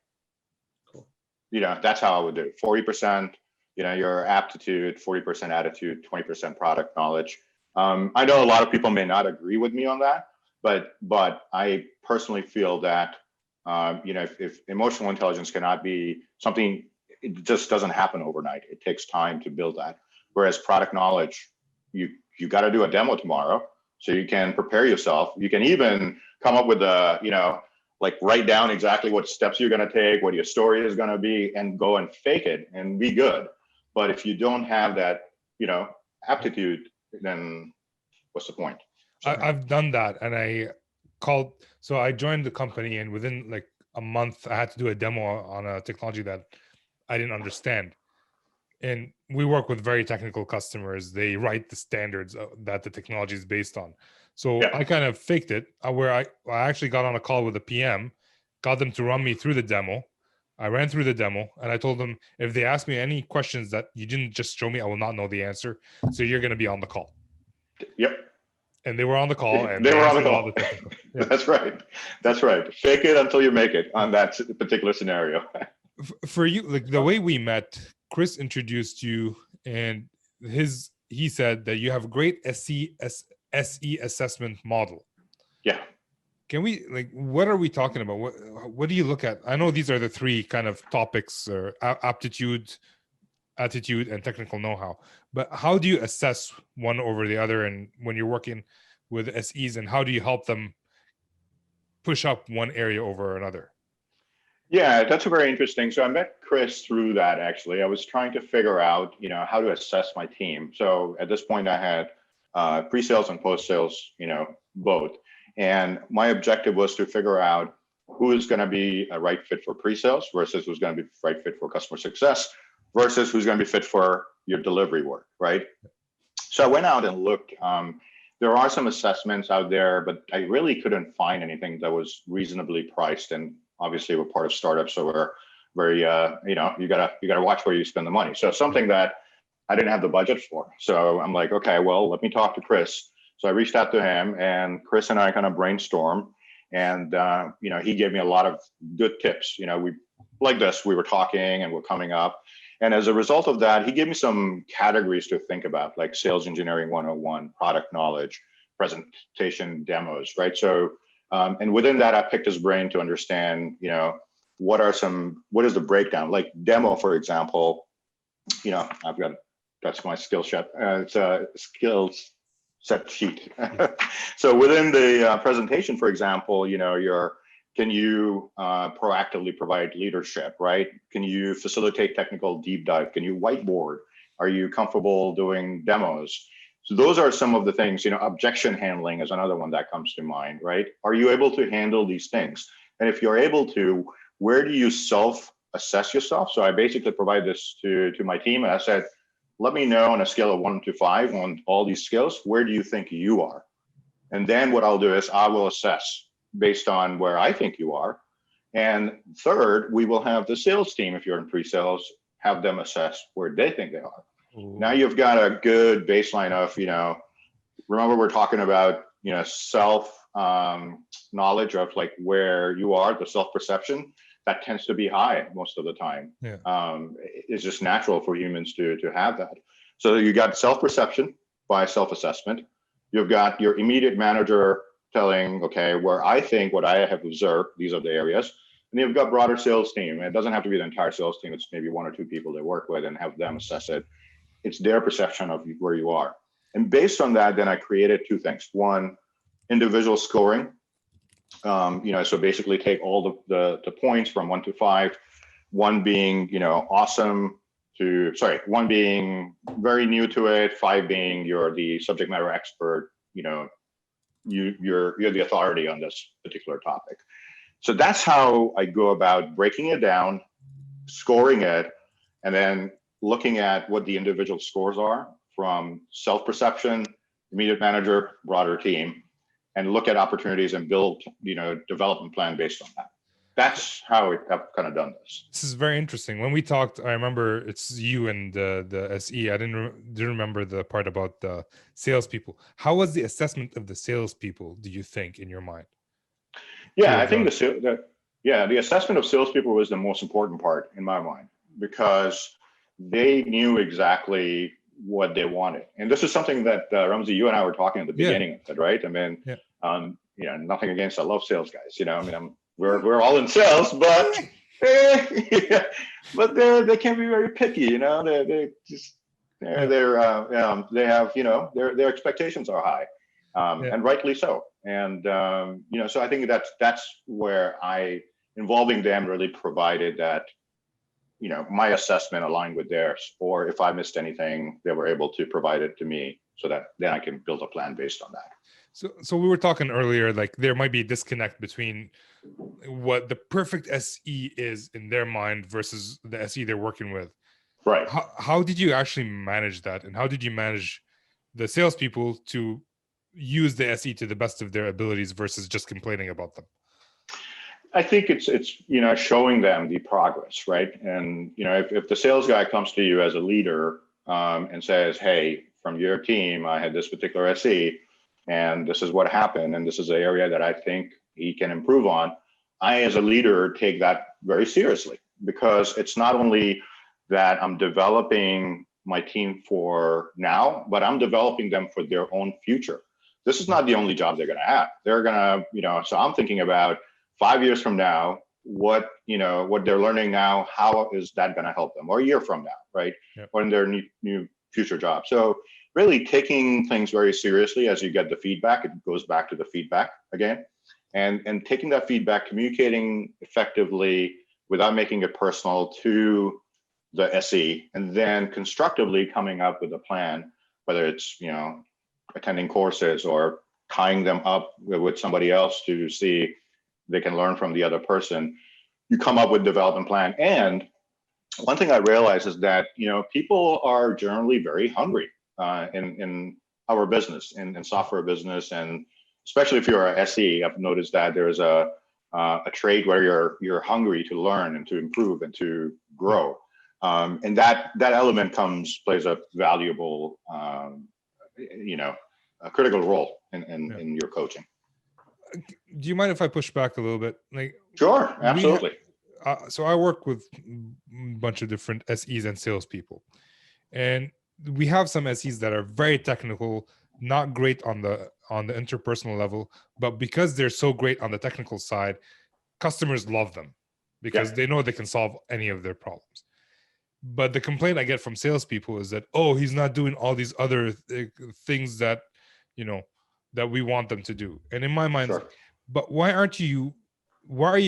Cool. That's how I would do it. 40%, your aptitude, 40% attitude, 20% product knowledge. I know a lot of people may not agree with me on that, but I personally feel that, if emotional intelligence cannot be something, it just doesn't happen overnight. It takes time to build that. Whereas product knowledge, you got to do a demo tomorrow, so you can prepare yourself. You can even come up with like write down exactly what steps you're going to take, what your story is going to be, and go and fake it and be good. But if you don't have that, aptitude, then what's the point? I've done that, and I joined the company, and within like a month, I had to do a demo on a technology that I didn't understand. And we work with very technical customers. They write the standards that the technology is based on. So I kind of faked it, where I actually got on a call with a PM, got them to run me through the demo. I ran through the demo, and I told them, if they ask me any questions that you didn't just show me, I will not know the answer. So you're going to be on the call. Yep. And they were on the call. And they were on the call. Yeah. That's right. Fake it until you make it on that particular scenario. For you, like the way we met, Chris introduced you, and he said that you have a great SE assessment model. Yeah. Can we, like, what are we talking about? What do you look at? I know these are the three kind of topics, or aptitude, attitude, and technical know-how. But how do you assess one over the other? And when you're working with SEs, and how do you help them push up one area over another? Yeah, that's a very interesting. So I met Chris through that, actually. I was trying to figure out, how to assess my team. So at this point, I had pre-sales and post-sales, both. And my objective was to figure out who is going to be a right fit for pre-sales versus who's going to be right fit for customer success versus who's going to be fit for your delivery work, right? So I went out and looked. There are some assessments out there, but I really couldn't find anything that was reasonably priced. And obviously, we're part of startups, so we're very, you gotta watch where you spend the money. So something that I didn't have the budget for. So I'm like, okay, well, let me talk to Chris. So I reached out to him, and Chris and I kind of brainstormed, And he gave me a lot of good tips. We were talking and we're coming up. And as a result of that, he gave me some categories to think about, like sales engineering 101, product knowledge, presentation demos, right? So, and within that, I picked his brain to understand, what is the breakdown? Like demo, for example, that's my skill set. It's a skills set sheet. So within the presentation, for example, can you proactively provide leadership, right? Can you facilitate technical deep dive? Can you whiteboard? Are you comfortable doing demos? So those are some of the things, objection handling is another one that comes to mind, right? Are you able to handle these things? And if you're able to, where do you self-assess yourself? So I basically provide this to my team, and I said, let me know on a scale of 1 to 5 on all these skills, where do you think you are? And then what I'll do is I will assess based on where I think you are. And third, we will have the sales team, if you're in pre-sales, have them assess where they think they are. Ooh. Now you've got a good baseline of, remember we're talking about, self knowledge of like where you are, the self-perception, that tends to be high most of the time. Yeah. It's just natural for humans to have that. So you got self-perception by self-assessment. You've got your immediate manager telling, okay, where I think what I have observed, these are the areas. And you've got broader sales team. It doesn't have to be the entire sales team. It's maybe 1 or 2 people they work with and have them assess it. It's their perception of where you are. And based on that, then I created 2 things. One, individual scoring. So basically take all the points from 1 to 5, 1 being, awesome to, 1 being very new to it, 5 being you're the subject matter expert, you're the authority on this particular topic. So that's how I go about breaking it down, scoring it, and then looking at what the individual scores are from self-perception, immediate manager, broader team, and look at opportunities and build, development plan based on that. That's how I've kind of done this. This is very interesting. When we talked, I remember it's you and the SE. I didn't remember the part about the salespeople. How was the assessment of the salespeople, do you think, in your mind? Yeah, I think the assessment of salespeople was the most important part in my mind, because they knew exactly what they wanted. And this is something that Ramzi, you and I were talking at the beginning of it, right? I mean, nothing against, I love sales guys, we're all in sales, but but they can be very picky, they have, their expectations are high, and rightly so. And so I think that's where involving them really provided that, my assessment aligned with theirs, or if I missed anything, they were able to provide it to me so that then I can build a plan based on that. So we were talking earlier, like there might be a disconnect between what the perfect SE is in their mind versus the SE they're working with. Right. How did you actually manage that? And how did you manage the salespeople to use the SE to the best of their abilities versus just complaining about them? I think it's showing them the progress, right? And if the sales guy comes to you as a leader and says, hey, from your team, I had this particular SE and this is what happened, and this is the area that I think he can improve on, I as a leader take that very seriously, because it's not only that I'm developing my team for now, but I'm developing them for their own future. This is not the only job they're going to have. They're going to, so I'm thinking about 5 years from now, what they're learning now, how is that going to help them? Or a year from now, right? Yep. Or in their new future job. So really taking things very seriously as you get the feedback. It goes back to the feedback again, and taking that feedback, communicating effectively without making it personal to the SE, and then constructively coming up with a plan, whether it's attending courses or tying them up with somebody else to see they can learn from the other person. You come up with development plan. And one thing I realize is that people are generally very hungry in our business, in software business, and especially if you're a SE. I've noticed that there's a trait where you're hungry to learn and to improve and to grow, and that element plays a valuable, a critical role in your coaching. do you mind if I push back a little bit? Like, Sure, we absolutely. so I work with a bunch of different SEs and salespeople, and we have some SEs that are very technical, not great on the interpersonal level, but because they're so great on the technical side, customers love them because Yeah. they know they can solve any of their problems. But the complaint I get from salespeople is that, oh, he's not doing all these other things that, you know, that we want them to do. And in my mind, Sure. but why are you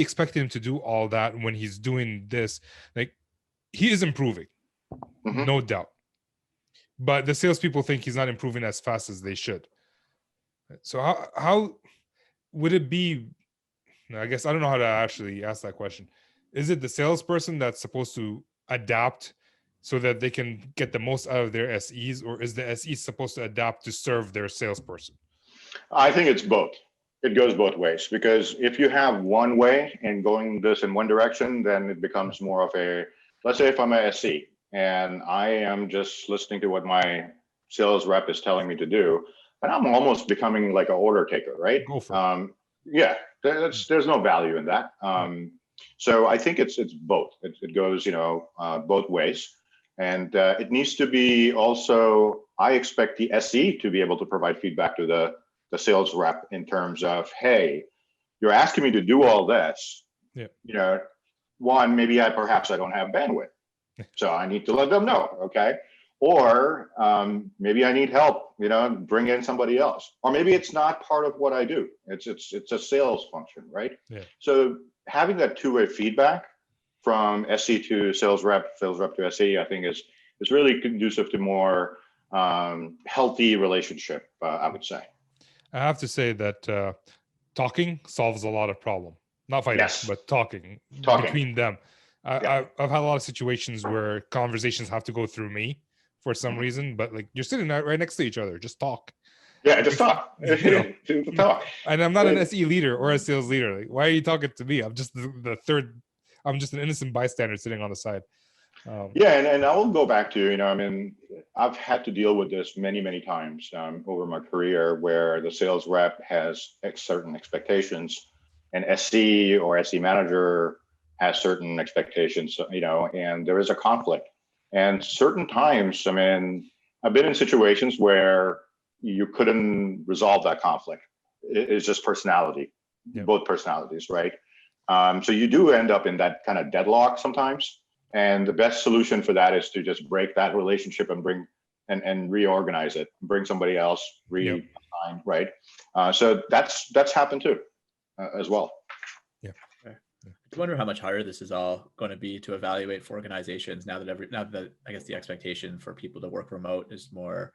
expecting him to do all that when he's doing this? Like, he is improving, Mhm. no doubt. But the salespeople think he's not improving as fast as they should. So how would it be? I guess I don't know how to actually ask that question. Is it the salesperson that's supposed to adapt so that they can get the most out of their SEs, or is the SE supposed to adapt to serve their salesperson? I think it's both. It goes both ways, because if you have one way and going this in one direction, then it becomes more of a, let's say if I'm a SE and I am just listening to what my sales rep is telling me to do, and I'm almost becoming like an order taker, right? Go for it. Yeah, there's no value in that. So I think it's both. It goes, both ways. And it needs to be also, I expect the SE to be able to provide feedback to the sales rep in terms of, hey, you're asking me to do all this. Yeah. One, maybe perhaps I don't have bandwidth, so I need to let them know. Okay. Or maybe I need help, bring in somebody else. Or maybe it's not part of what I do. It's a sales function, right? Yeah. So having that two-way feedback from SE to sales rep to SE, I think is really conducive to more healthy relationship, I would say. I have to say that talking solves a lot of problem. Not fighting, Yes. but talking Talking. between them. Yeah. I've had a lot of situations where conversations have to go through me for some reason, but like, you're sitting right next to each other, just talk. Yeah, just talk. Talk. And I'm not an SE leader or a sales leader. Like, why are you talking to me? I'm just the third. I'm just an innocent bystander sitting on the side. Yeah, and I will go back to, I've had to deal with this many times over my career, where the sales rep has certain expectations, and SC or SE manager has certain expectations, and there is a conflict. And certain times, I've been in situations where you couldn't resolve that conflict. It's just personality, both personalities, right? So you do end up in that kind of deadlock sometimes. And the best solution for that is to just break that relationship and bring and reorganize it, bring somebody else, reassign, right? So that's happened too, as well. Yeah. I wonder how much harder this is all going to be to evaluate for organizations now that I guess the expectation for people to work remote is more.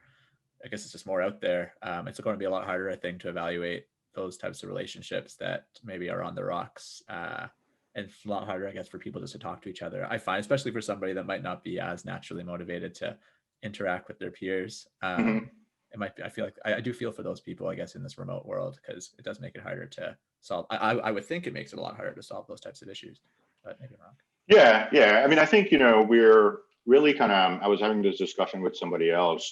I guess it's just more out there. It's going to be a lot harder, I think, to evaluate those types of relationships that maybe are on the rocks. And it's a lot harder, I guess, for people just to talk to each other. I find, especially for somebody that might not be as naturally motivated to interact with their peers. It might be, I feel like I do feel for those people, I guess, in this remote world, because it does make it harder to solve. I would think it makes it a lot harder to solve those types of issues, but maybe I'm wrong. Yeah. I think, we're really kind of, I was having this discussion with somebody else.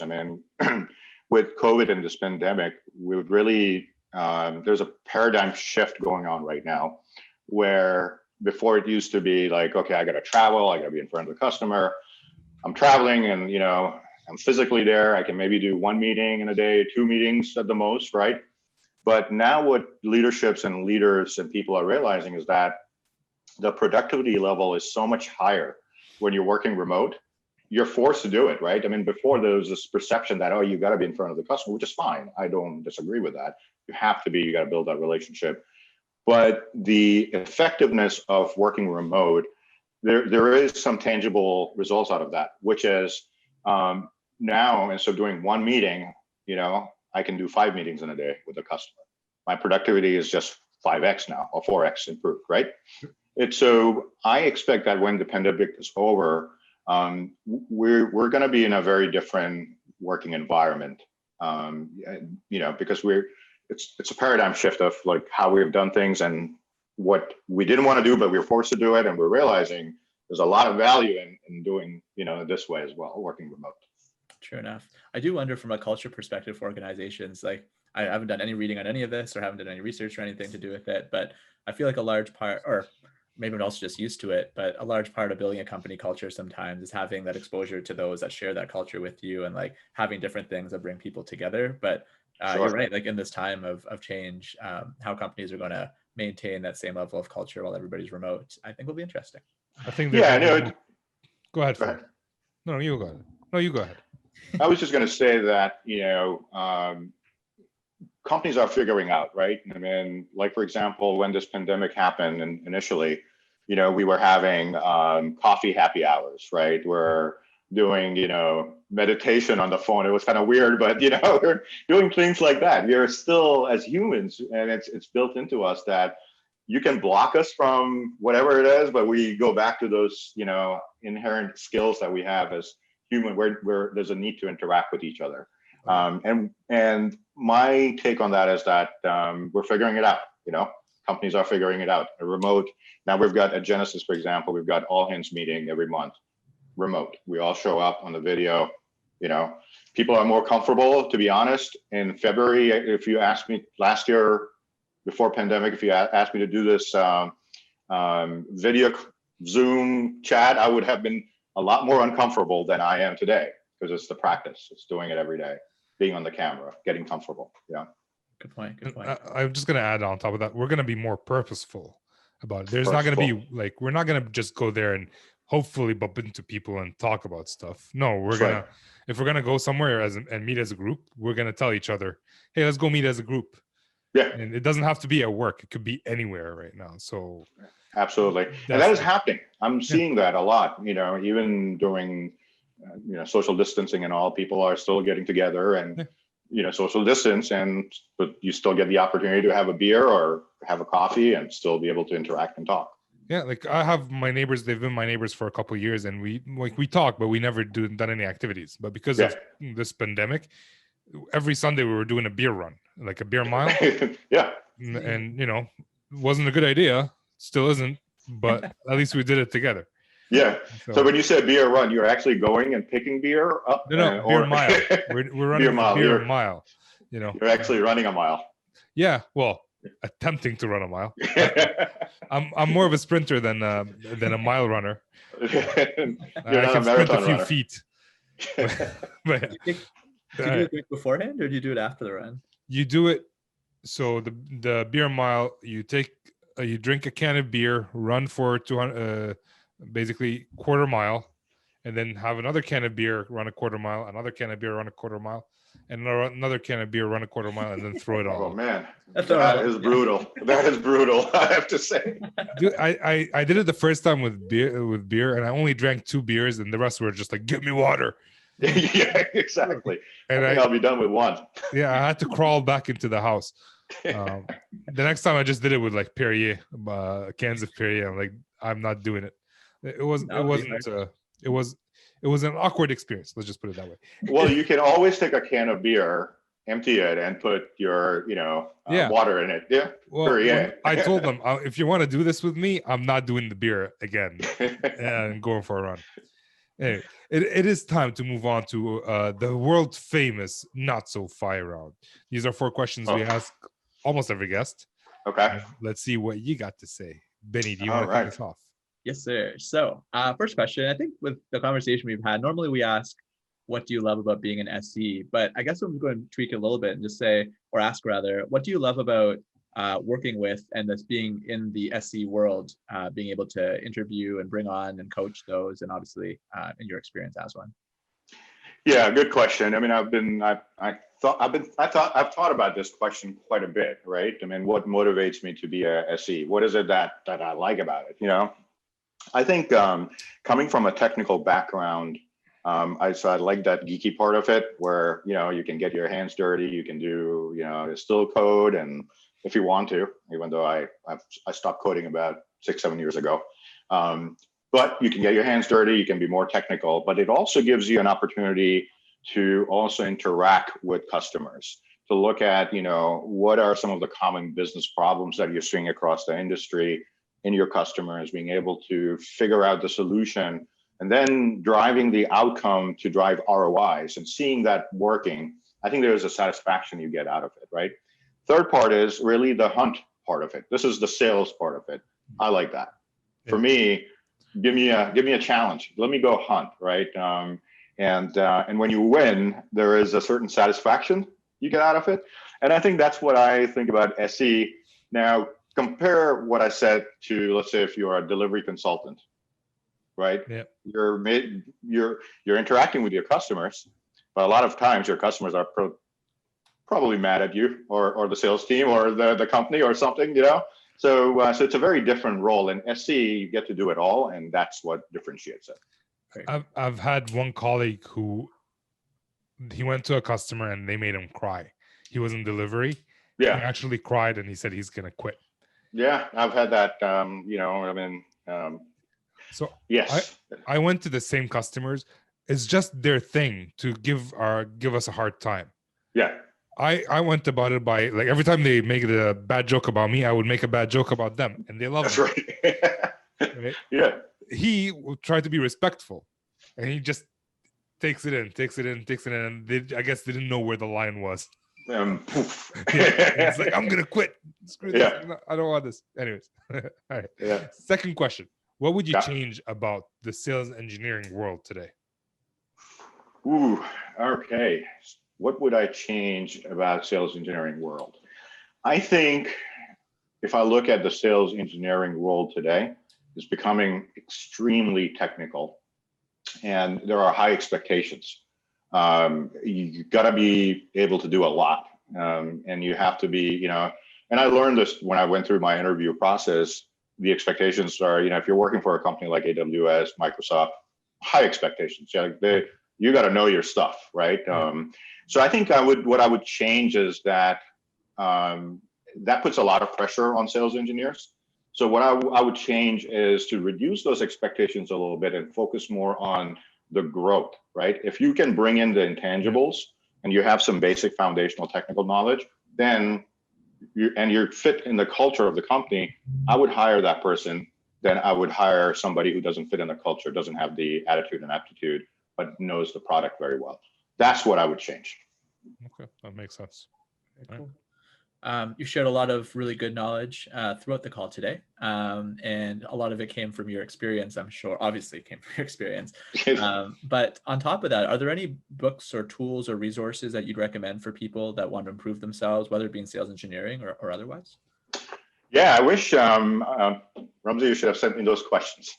With COVID and this pandemic, we would really, there's a paradigm shift going on right now, where before it used to be like, okay, I got to travel, I got to be in front of the customer. I'm traveling and, I'm physically there. I can maybe do one meeting in a day, 2 meetings at the most, right? But now what leaderships and leaders and people are realizing is that the productivity level is so much higher when you're working remote. You're forced to do it, right? Before there was this perception that, oh, you got to be in front of the customer, which is fine. I don't disagree with that. You have to be, you got to build that relationship. But the effectiveness of working remote, there is some tangible results out of that, which is now, instead of doing one meeting, I can do 5 meetings in a day with a customer. My productivity is just 5x now, or 4x improved, right? So I expect that when the pandemic is over, we're going to be in a very different working environment, because it's a paradigm shift of like how we've done things and what we didn't want to do, but we were forced to do it. And we're realizing there's a lot of value in doing, this way as well, working remote. True enough. I do wonder from a culture perspective for organizations, like I haven't done any reading on any of this or haven't done any research or anything to do with it, but I feel like a large part, or maybe I'm also just used to it, but a large part of building a company culture sometimes is having that exposure to those that share that culture with you, and like having different things that bring people together. But you're right, like in this time of change, how companies are going to maintain that same level of culture while everybody's remote, I think will be interesting. I think Yeah, I know. Go ahead. Go ahead. No, you go ahead. No, you go ahead. I was just going to say that, companies are figuring out, right? I mean, like, for example, when this pandemic happened and initially, we were having coffee happy hours, right? We're doing, meditation on the phone. It was kind of weird, but, we're doing things like that. You're still, as humans, and it's built into us that you can block us from whatever it is, but we go back to those, inherent skills that we have as human, where there's a need to interact with each other. And my take on that is that we're figuring it out. Companies are figuring it out. A remote. Now we've got at Genesys, for example, we've got all hands meeting every month, remote. We all show up on the video. People are more comfortable, to be honest. In February, if you asked me last year, before pandemic, if you asked me to do this video Zoom chat, I would have been a lot more uncomfortable than I am today, because it's the practice. It's doing it every day, being on the camera, getting comfortable. Yeah. Good point. Good point. I'm just going to add on top of that, we're going to be more purposeful about it. There's not going to be like, we're not going to just go there and hopefully bump into people and talk about stuff. No, we're going to, if we're going to go somewhere and meet as a group, we're going to tell each other, hey, let's go meet as a group. Yeah. And it doesn't have to be at work. It could be anywhere right now. So absolutely. And that is happening. I'm seeing that a lot, even during, social distancing and all, people are still getting together and, social distance, but you still get the opportunity to have a beer or have a coffee and still be able to interact and talk. Yeah. Like I have my neighbors, they've been my neighbors for a couple of years, and we talk, but we never done any activities. But because of this pandemic, every Sunday we were doing a beer run, like a beer mile. Yeah. And, it wasn't a good idea. Still isn't, but at least we did it together. Yeah. So when you said beer run, you're actually going and picking beer up? No, beer mile. We're running a beer mile. You're actually running a mile. Yeah. Well, attempting to run a mile. I'm more of a sprinter than a mile runner. You're I not can a sprint marathon a few runner. feet. But Do you do it quick beforehand, or do you do it after the run? You do it. So the beer mile, you drink a can of beer, run for 200, basically quarter mile, and then have another can of beer, run a quarter mile, another can of beer, run a quarter mile, and another can of beer, run a quarter mile, and then throw it all. Oh man, that is brutal. That is brutal, I have to say. Dude, I did it the first time with beer, and I only drank 2 beers, and the rest were just like, give me water. Yeah, exactly. And I'll be done with 1. Yeah, I had to crawl back into the house. The next time I just did it with like Perrier, cans of Perrier. I'm like, I'm not doing it. It was an awkward experience. Let's just put it that way. Well, you can always take a can of beer, empty it, and put your, water in it. Yeah. Well, I told them, if you want to do this with me, I'm not doing the beer again and going for a run. Anyway, it is time to move on to the world famous not so fire round. These are 4 questions we ask almost every guest. Okay. Let's see what you got to say. Benny, do you want to kick us off? Yes, sir. So first question, I think with the conversation we've had, normally we ask, what do you love about being an SE? But I guess I'm going to tweak it a little bit and just say, or ask rather, what do you love about working with and this being in the SE world, being able to interview and bring on and coach those, and obviously in your experience as one? Yeah, good question. I mean, I've thought about this question quite a bit, right? I mean, what motivates me to be a SE? What is it that I like about it? I think coming from a technical background, I like that geeky part of it, where you can get your hands dirty, you can do still code, and if you want to, even though I stopped coding about 6-7 years ago. But you can get your hands dirty, you can be more technical, but it also gives you an opportunity to also interact with customers, to look at, what are some of the common business problems that you're seeing across the industry in your customers, being able to figure out the solution, and then driving the outcome to drive ROIs and seeing that working I think there's a satisfaction you get out of it, right? Third part is really the hunt part of it. This is the sales part of it. I like that. For me, give me a challenge. Let me go hunt, right? And when you win, there is a certain satisfaction you get out of it. And I think that's what I think about SE. Now, compare what I said to, let's say, if you're a delivery consultant, right? Yeah. You're interacting with your customers, but a lot of times your customers are probably mad at you or the sales team or the company or something, you know? So it's a very different role. In SE, you get to do it all, and that's what differentiates it. I've had one colleague who he went to a customer and they made him cry. He was in delivery. Yeah. He actually cried and he said he's gonna quit. Yeah, I've had that. So yes, I went to the same customers. It's just their thing to give us a hard time. Yeah. I went about it by, like, every time they make a bad joke about me, I would make a bad joke about them, and they love that's it. right. Right? Yeah. He will try to be respectful, and he just takes it in, and I guess they didn't know where the line was. Poof. It's like, I'm gonna quit. Screw this. Yeah. I don't want this. Anyways, all right. Yeah. Second question: what would you Yeah. change about the sales engineering world today? Ooh, okay. What would I change about sales engineering world? I think if I look at the sales engineering world today, it's becoming extremely technical, and there are high expectations. You got to be able to do a lot, and you have to be, and I learned this when I went through my interview process. The expectations are, if you're working for a company like AWS, Microsoft, high expectations. You got to know your stuff, right? So I think what I would change is that that puts a lot of pressure on sales engineers. So what I would change is to reduce those expectations a little bit and focus more on the growth, right? If you can bring in the intangibles and you have some basic foundational technical knowledge, then you're fit in the culture of the company, I would hire that person. Then I would hire somebody who doesn't fit in the culture, doesn't have the attitude and aptitude, but knows the product very well. That's what I would change. Okay, that makes sense. Very cool. You shared a lot of really good knowledge throughout the call today. And a lot of it came from your experience, I'm sure. Obviously it came from your experience. But on top of that, are there any books or tools or resources that you'd recommend for people that want to improve themselves, whether it be in sales engineering or otherwise? Yeah, I wish, Ramzi, you should have sent me those questions.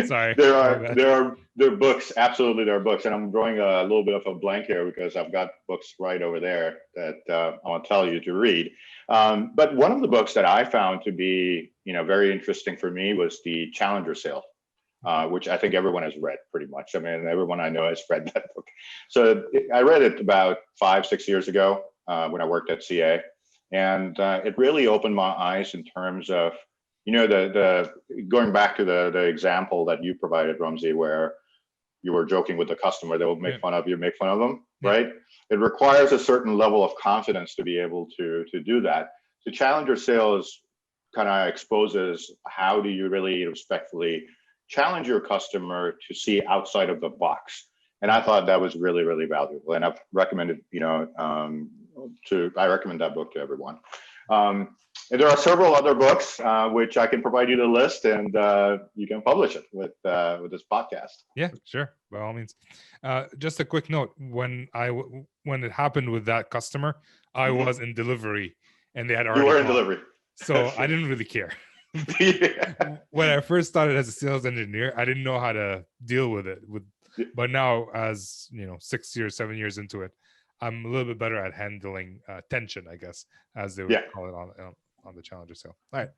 Sorry. There are books. Absolutely, there are books, and I'm drawing a little bit of a blank here because I've got books right over there that I want to tell you to read. But one of the books that I found to be, very interesting for me was the Challenger Sale, which I think everyone has read pretty much. I mean, everyone I know has read that book. So I read it about 5-6 years ago when I worked at CA, and it really opened my eyes in terms of, the going back to the example that you provided, Ramzi, where you were joking with the customer, they will make fun of you, make fun of them, right? It requires a certain level of confidence to be able to do that. So Challenger Sales kind of exposes how do you really respectfully challenge your customer to see outside of the box. And I thought that was really, really valuable. And I've recommended, I recommend that book to everyone. And there are several other books which I can provide you the list, and you can publish it with this podcast. Yeah, sure, by all means. Just a quick note: when it happened with that customer, I was in delivery, and they had already. You were in delivery, so I didn't really care. When I first started as a sales engineer, I didn't know how to deal with it. But now, as 7 years into it, I'm a little bit better at handling tension, I guess, as they would call it on the Challenger Sale. All right,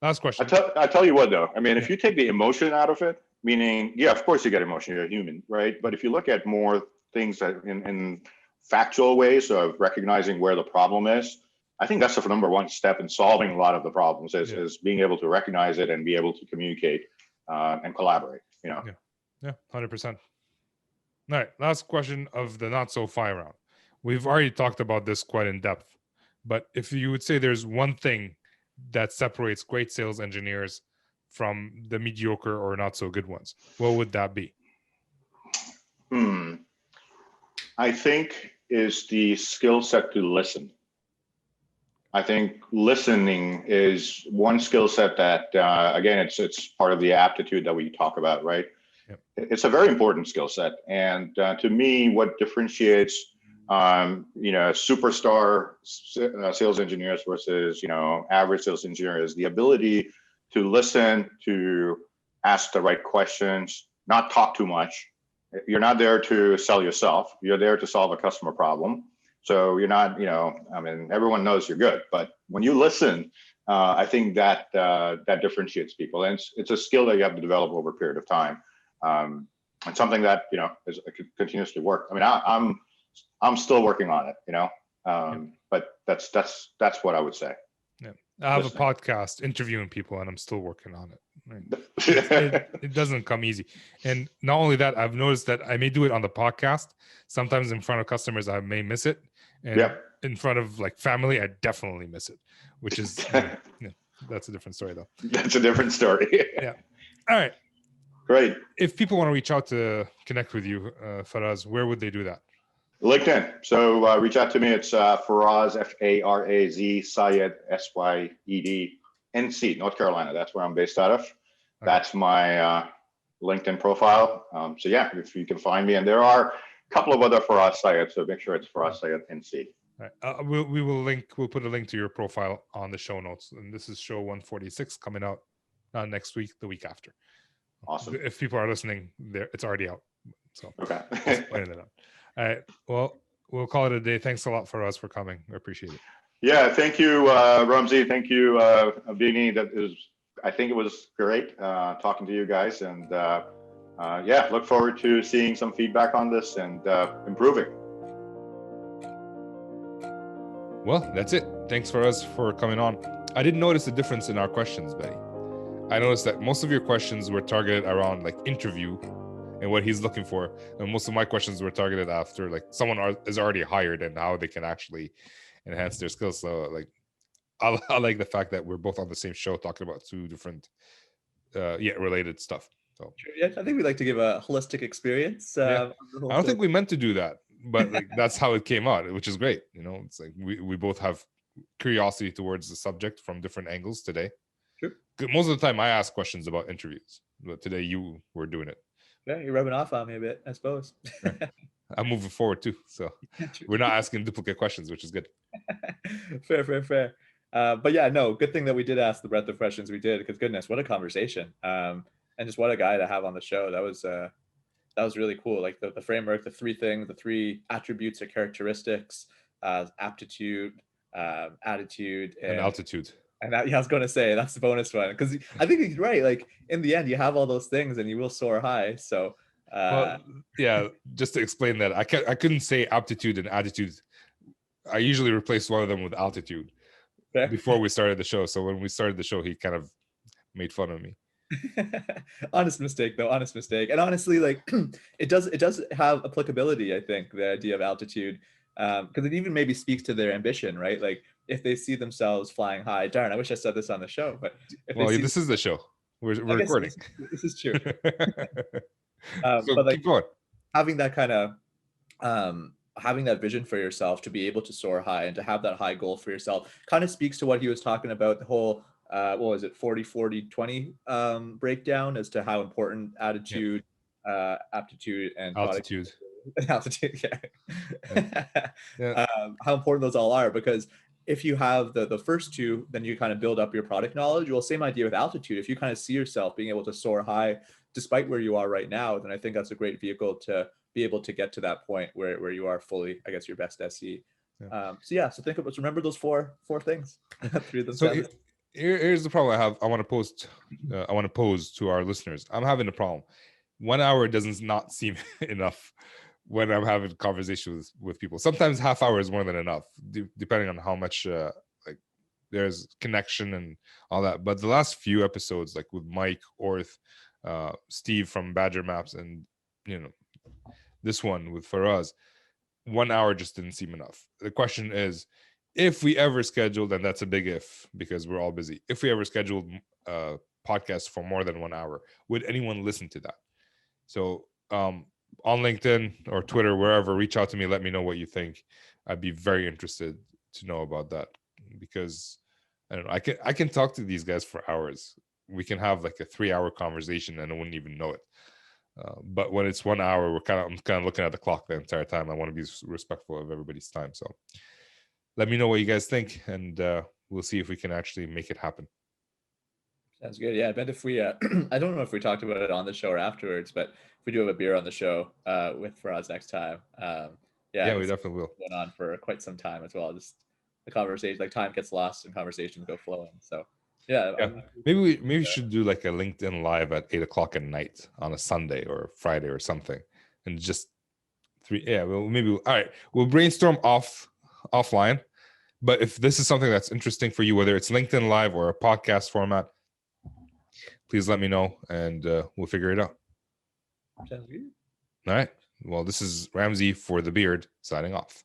last question. I tell you what, though. I mean, if you take the emotion out of it, meaning, of course you get emotion, you're a human, right? But if you look at more things that in factual ways of recognizing where the problem is, I think that's the number one step in solving a lot of the problems is being able to recognize it and be able to communicate and collaborate. Yeah, 100%. All right, last question of the not so fire round. We've already talked about this quite in depth, but if you would say there's one thing that separates great sales engineers from the mediocre or not so good ones, what would that be? I think, is the skill set to listen. I think listening is one skill set that, again, it's part of the aptitude that we talk about, right? Yep. It's a very important skill set. And to me, what differentiates, superstar sales engineers versus, average sales engineers, the ability to listen, to ask the right questions, not talk too much. You're not there to sell yourself. You're there to solve a customer problem. So you're not, everyone knows you're good, but when you listen, I think that that differentiates people, and it's a skill that you have to develop over a period of time, and something that is continues to work. I mean, I'm still working on it, but that's what I would say. Yeah, I have Listening. a podcast interviewing people, and I'm still working on it. Right? It doesn't come easy, and not only that, I've noticed that I may do it on the podcast. Sometimes in front of customers, I may miss it, and in front of like family, I definitely miss it, which is that's a different story though. That's a different story. Yeah. All right. Great. If people want to reach out to connect with you, Faraz, where would they do that? LinkedIn. So reach out to me. It's Faraz, Faraz Syed, Syed, NC, North Carolina. That's where I'm based out of. Okay. That's my LinkedIn profile. So yeah, if you can find me, and there are a couple of other Faraz Syed, so make sure it's Faraz Syed, NC. Right. We'll put a link to your profile on the show notes. And this is show 146 coming out next week, the week after. Awesome. If people are listening, it's already out. So okay. Just pointing it out. All right. Well, we'll call it a day. Thanks a lot for us for coming. I appreciate it. Yeah. Thank you, Ramzi. Thank you, Abini. I think it was great talking to you guys, and look forward to seeing some feedback on this and improving. Well, that's it. Thanks for coming on. I didn't notice a difference in our questions, Betty. I noticed that most of your questions were targeted around like interview and what he's looking for, and most of my questions were targeted after like someone is already hired and how they can actually enhance their skills. So like, I like the fact that we're both on the same show talking about two different, related stuff. So yeah, I think we like to give a holistic experience. I don't think we meant to do that, but like that's how it came out, which is great. It's like we both have curiosity towards the subject from different angles today. True. Most of the time I ask questions about interviews, but today you were doing it. Yeah, you're rubbing off on me a bit, I suppose. I'm moving forward too, so we're not asking duplicate questions, which is good. Fair. But yeah, no, good thing that we did ask the breadth of questions we did, because goodness, what a conversation. And just what a guy to have on the show. That was really cool. Like the framework, the three things, the three attributes or characteristics, aptitude, attitude, and altitude. And that, I was going to say that's the bonus one, because I think he's right. Like in the end, you have all those things and you will soar high. So just to explain that, I couldn't say aptitude and attitude. I usually replace one of them with altitude. Fair. Before we started the show. So when we started the show, he kind of made fun of me. Honest mistake. And honestly, like it does have applicability, I think, the idea of altitude, because it even maybe speaks to their ambition, right? Like if they see themselves flying high. Darn, I wish I said this on the show, but this is the show. We're recording. This is true. So but like, keep going. Having that kind of having that vision for yourself to be able to soar high and to have that high goal for yourself kind of speaks to what he was talking about, the whole 40-40-20 breakdown as to how important attitude, aptitude, and altitude. Altitude, how important those all are, because if you have the first two, then you kind of build up your product knowledge. Well, same idea with altitude. If you kind of see yourself being able to soar high despite where you are right now, then I think that's a great vehicle to be able to get to that point where you are fully, I guess, your best SE. So think about, remember those four things. Here's the problem I have. I want to pose to our listeners. I'm having a problem. 1 hour does not seem enough when I'm having conversations with people. Sometimes half hour is more than enough, depending on how much there's connection and all that. But the last few episodes, like with Mike, Orth, Steve from Badger Maps, and this one with Faraz, 1 hour just didn't seem enough. The question is, if we ever scheduled, and that's a big if because we're all busy, if we ever scheduled a podcast for more than 1 hour, would anyone listen to that? So on LinkedIn or Twitter, wherever, reach out to me. Let me know what you think. I'd be very interested to know about that, because I don't know. I can talk to these guys for hours. We can have like a 3-hour conversation and I wouldn't even know it. But when it's 1 hour, I'm kind of looking at the clock the entire time. I want to be respectful of everybody's time. So let me know what you guys think, and we'll see if we can actually make it happen. Sounds good. Yeah, I bet if we, I don't know if we talked about it on the show or afterwards, but if we do have a beer on the show with Faraz next time, Yeah, we definitely will. Going on for quite some time as well. Just the conversation, like time gets lost and conversations go flowing. So yeah. Maybe we should do like a LinkedIn live at 8:00 at night on a Sunday or Friday or something, and just all right. We'll brainstorm offline. But if this is something that's interesting for you, whether it's LinkedIn Live or a podcast format, please let me know, and we'll figure it out. Sounds good. All right. Well, this is Ramsey for the Beard signing off.